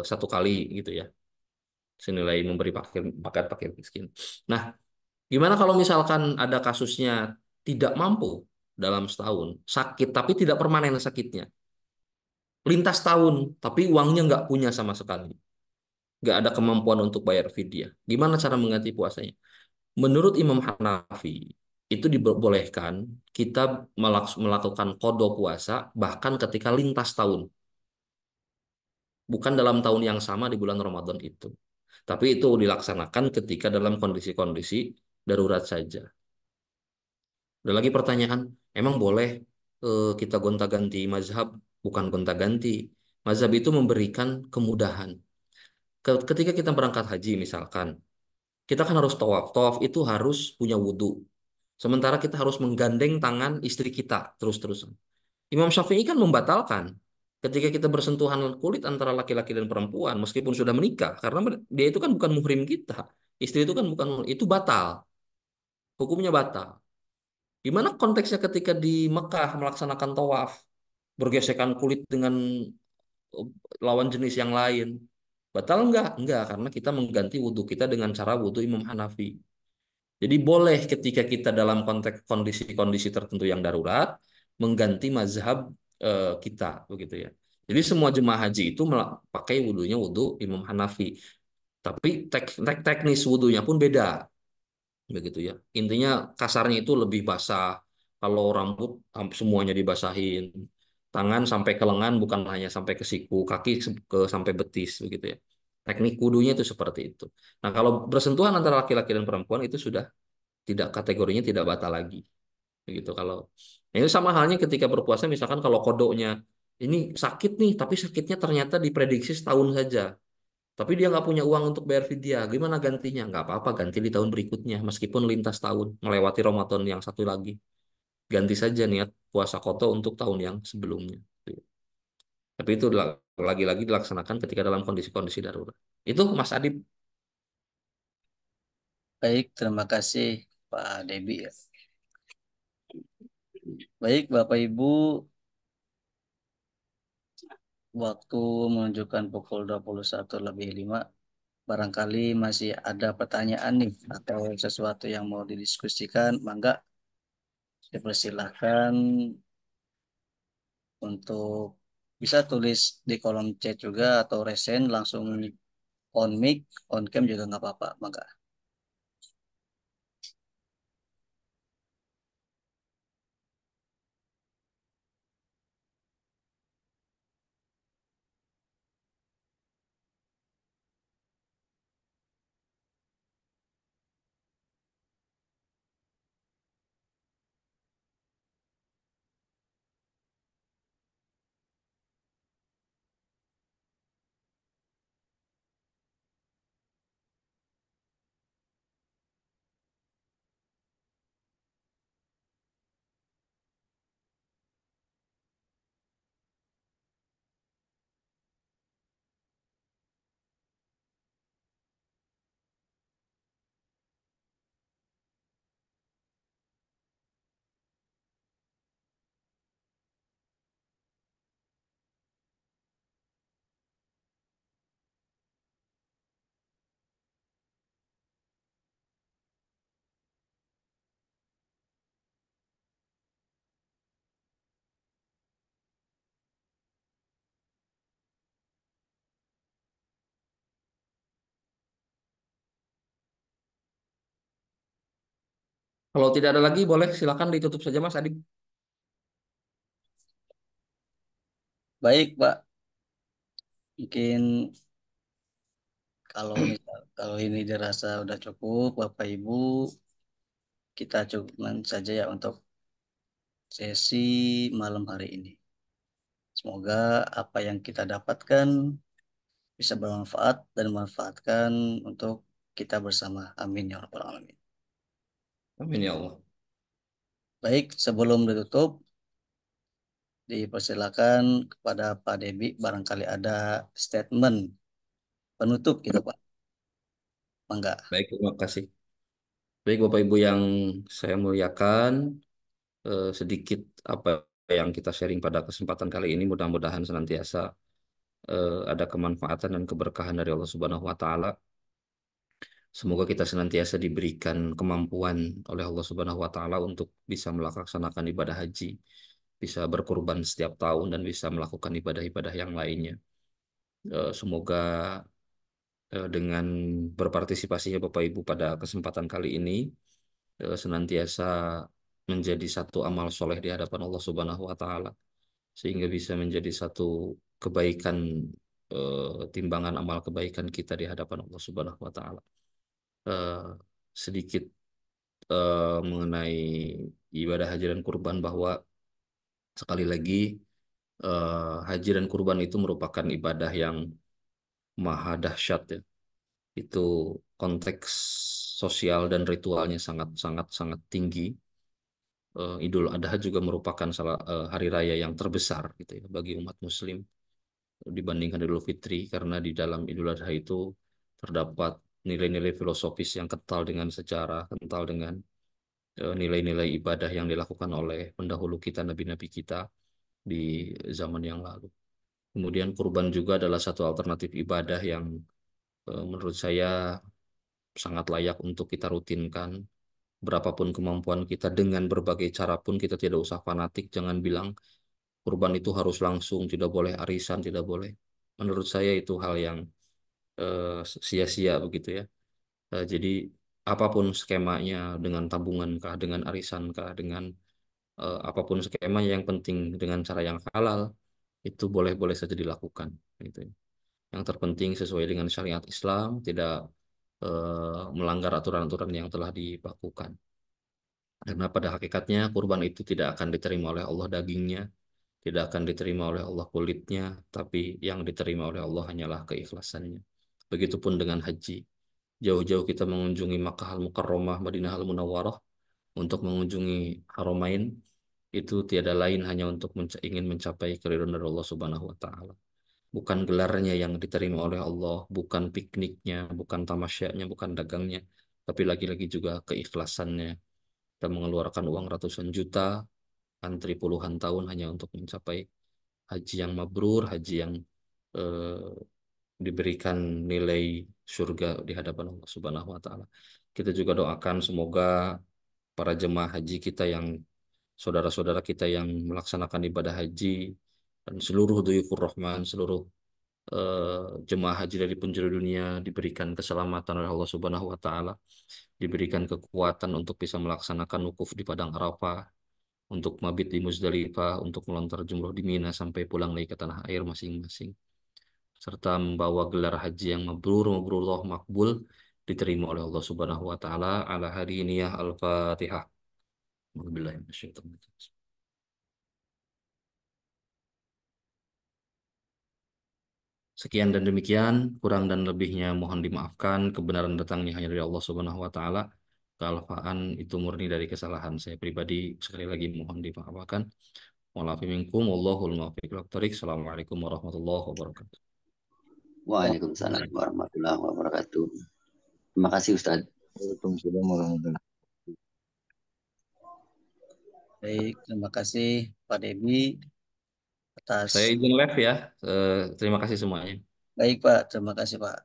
S3: satu kali gitu ya. Senilai memberi makan fakir miskin. Nah, gimana kalau misalkan ada kasusnya tidak mampu dalam setahun, sakit tapi tidak permanen sakitnya, lintas tahun tapi uangnya nggak punya sama sekali, nggak ada kemampuan untuk bayar fidyah. Gimana cara mengganti puasanya? Menurut Imam Hanafi, itu dibolehkan kita melakukan qada puasa bahkan ketika lintas tahun, bukan dalam tahun yang sama di bulan Ramadan itu. Tapi itu dilaksanakan ketika dalam kondisi-kondisi darurat saja. Ada lagi pertanyaan, emang boleh kita gonta-ganti mazhab? Bukan gonta-ganti. Mazhab itu memberikan kemudahan. Ketika kita berangkat haji misalkan, kita kan harus tawaf. Tawaf itu harus punya wudhu. Sementara kita harus menggandeng tangan istri kita terus-terusan. Imam Syafi'i kan membatalkan ketika kita bersentuhan kulit antara laki-laki dan perempuan meskipun sudah menikah karena dia itu kan bukan muhrim kita. Istri itu kan bukan itu batal. Hukumnya batal. Gimana konteksnya ketika di Mekah melaksanakan tawaf, bergesekan kulit dengan eh, lawan jenis yang lain? Batal enggak? Enggak, karena kita mengganti wudhu kita dengan cara wudhu Imam Hanafi. Jadi boleh ketika kita dalam konteks kondisi-kondisi tertentu yang darurat mengganti mazhab kita begitu ya. Jadi semua jemaah haji itu pakai wudhunya wudhu Imam Hanafi. Tapi teknis wudhunya pun beda begitu ya. Intinya kasarnya itu lebih basah. Kalau rambut semuanya dibasahin, tangan sampai ke lengan bukan hanya sampai ke siku, kaki sampai betis begitu ya. Teknik wudunya itu seperti itu. Nah, kalau bersentuhan antara laki-laki dan perempuan itu sudah tidak kategorinya tidak batal lagi begitu kalau nah, itu sama halnya ketika berpuasa misalkan kalau kodoknya ini sakit nih tapi sakitnya ternyata diprediksi setahun saja tapi dia nggak punya uang untuk bayar fidyah gimana gantinya nggak apa-apa ganti di tahun berikutnya meskipun lintas tahun melewati Ramadan yang satu lagi ganti saja niat puasa kodok untuk tahun yang sebelumnya tapi itu lagi-lagi dilaksanakan ketika dalam kondisi-kondisi darurat itu Mas Adib.
S2: Baik, terima kasih Pak Debi ya. Baik, Bapak Ibu, waktu menunjukkan pukul 21:05. Barangkali masih ada pertanyaan nih atau sesuatu yang mau didiskusikan, mangga dipersilahkan untuk bisa tulis di kolom chat juga atau resen langsung on mic, on cam juga nggak apa-apa, mangga.
S3: Kalau tidak ada lagi boleh silakan ditutup saja Mas Adib.
S2: Baik, Pak. Mungkin kalau ini dirasa udah cukup, Bapak Ibu, kita cukupkan saja ya untuk sesi malam hari ini. Semoga apa yang kita dapatkan bisa bermanfaat dan memanfaatkan untuk kita bersama. Amin ya rabbal alamin.
S3: Amin ya Allah.
S2: Baik, sebelum ditutup, dipersilakan kepada Pak Debi barangkali ada statement penutup gitu Pak. Mangga.
S3: Baik, terima kasih. Baik Bapak Ibu yang saya muliakan, sedikit apa yang kita sharing pada kesempatan kali ini mudah-mudahan senantiasa ada kemanfaatan dan keberkahan dari Allah Subhanahu wa taala. Semoga kita senantiasa diberikan kemampuan oleh Allah Subhanahu wa taala untuk bisa melaksanakan ibadah haji, bisa berkurban setiap tahun dan bisa melakukan ibadah-ibadah yang lainnya. Semoga dengan berpartisipasinya Bapak Ibu pada kesempatan kali ini senantiasa menjadi satu amal soleh di hadapan Allah Subhanahu wa taala sehingga bisa menjadi satu kebaikan timbangan amal kebaikan kita di hadapan Allah Subhanahu wa taala. Eh, Sedikit mengenai ibadah haji dan kurban bahwa sekali lagi haji dan kurban itu merupakan ibadah yang maha dahsyat ya. Itu konteks sosial dan ritualnya sangat sangat sangat tinggi. Idul Adha juga merupakan hari raya yang terbesar gitu ya bagi umat Muslim dibandingkan Idul Fitri karena di dalam Idul Adha itu terdapat nilai-nilai filosofis yang kental dengan sejarah, kental dengan nilai-nilai ibadah yang dilakukan oleh pendahulu kita, nabi-nabi kita di zaman yang lalu. Kemudian kurban juga adalah satu alternatif ibadah yang menurut saya sangat layak untuk kita rutinkan. Berapapun kemampuan kita dengan berbagai cara pun kita tidak usah fanatik. Jangan bilang kurban itu harus langsung, tidak boleh arisan, tidak boleh. Menurut saya itu hal yang sia-sia begitu ya. Jadi apapun skemanya dengan tabungan kah, dengan arisan kah, dengan apapun skemanya yang penting dengan cara yang halal itu boleh-boleh saja dilakukan gitu ya. Yang terpenting sesuai dengan syariat Islam, tidak melanggar aturan-aturan yang telah dibakukan. Karena pada hakikatnya kurban itu tidak akan diterima oleh Allah dagingnya, tidak akan diterima oleh Allah kulitnya, tapi yang diterima oleh Allah hanyalah keikhlasannya. Begitupun dengan haji. Jauh-jauh kita mengunjungi Makkah Al-Mukarramah, Madinah Al-Munawwarah untuk mengunjungi Haramain itu tiada lain hanya untuk ingin mencapai keridhaan dari Allah Subhanahu wa taala. Bukan gelarnya yang diterima oleh Allah, bukan pikniknya, bukan tamasyanya, bukan dagangnya, tapi lagi-lagi juga keikhlasannya. Kita mengeluarkan uang ratusan juta, antri puluhan tahun hanya untuk mencapai haji yang mabrur, haji yang eh, diberikan nilai surga di hadapan Allah Subhanahu wa taala. Kita juga doakan semoga para jemaah haji kita yang saudara-saudara kita yang melaksanakan ibadah haji dan seluruh duyufur rahman, seluruh jemaah haji dari penjuru dunia diberikan keselamatan oleh Allah Subhanahu wa taala, diberikan kekuatan untuk bisa melaksanakan wukuf di padang Arafah, untuk mabit di Muzdalifah, untuk melontar jumroh di Mina sampai pulang lagi ke tanah air masing-masing, serta membawa gelar haji yang mabrur, mabrurullah, makbul, diterima oleh Allah Subhanahu wa taala. Ala hari ini ya Al-Fatihah. Wabillahi minasyaitonir rajim. Sekian dan demikian, kurang dan lebihnya mohon dimaafkan. Kebenaran datangnya hanya dari Allah Subhanahu wa taala. Kealfaan itu murni dari kesalahan saya pribadi. Sekali lagi mohon dimaafkan. Walafu minkum, wallahul muwaffiq ila thoriq. Assalamualaikum warahmatullahi wabarakatuh.
S1: Waalaikumsalam warahmatullahi wabarakatuh. Terima kasih Ustaz.
S4: Waalaikumsalam warahmatullahi.
S2: Baik, terima kasih Pak Debi
S3: Saya
S2: atas.
S3: izin live ya. Terima kasih semuanya.
S2: Baik Pak, terima kasih Pak.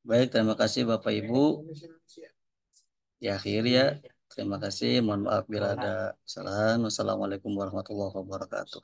S2: Baik, terima kasih Bapak Ibu. Di akhir ya, terima kasih. Mohon maaf bila ada kesalahan. Wassalamualaikum warahmatullahi wabarakatuh.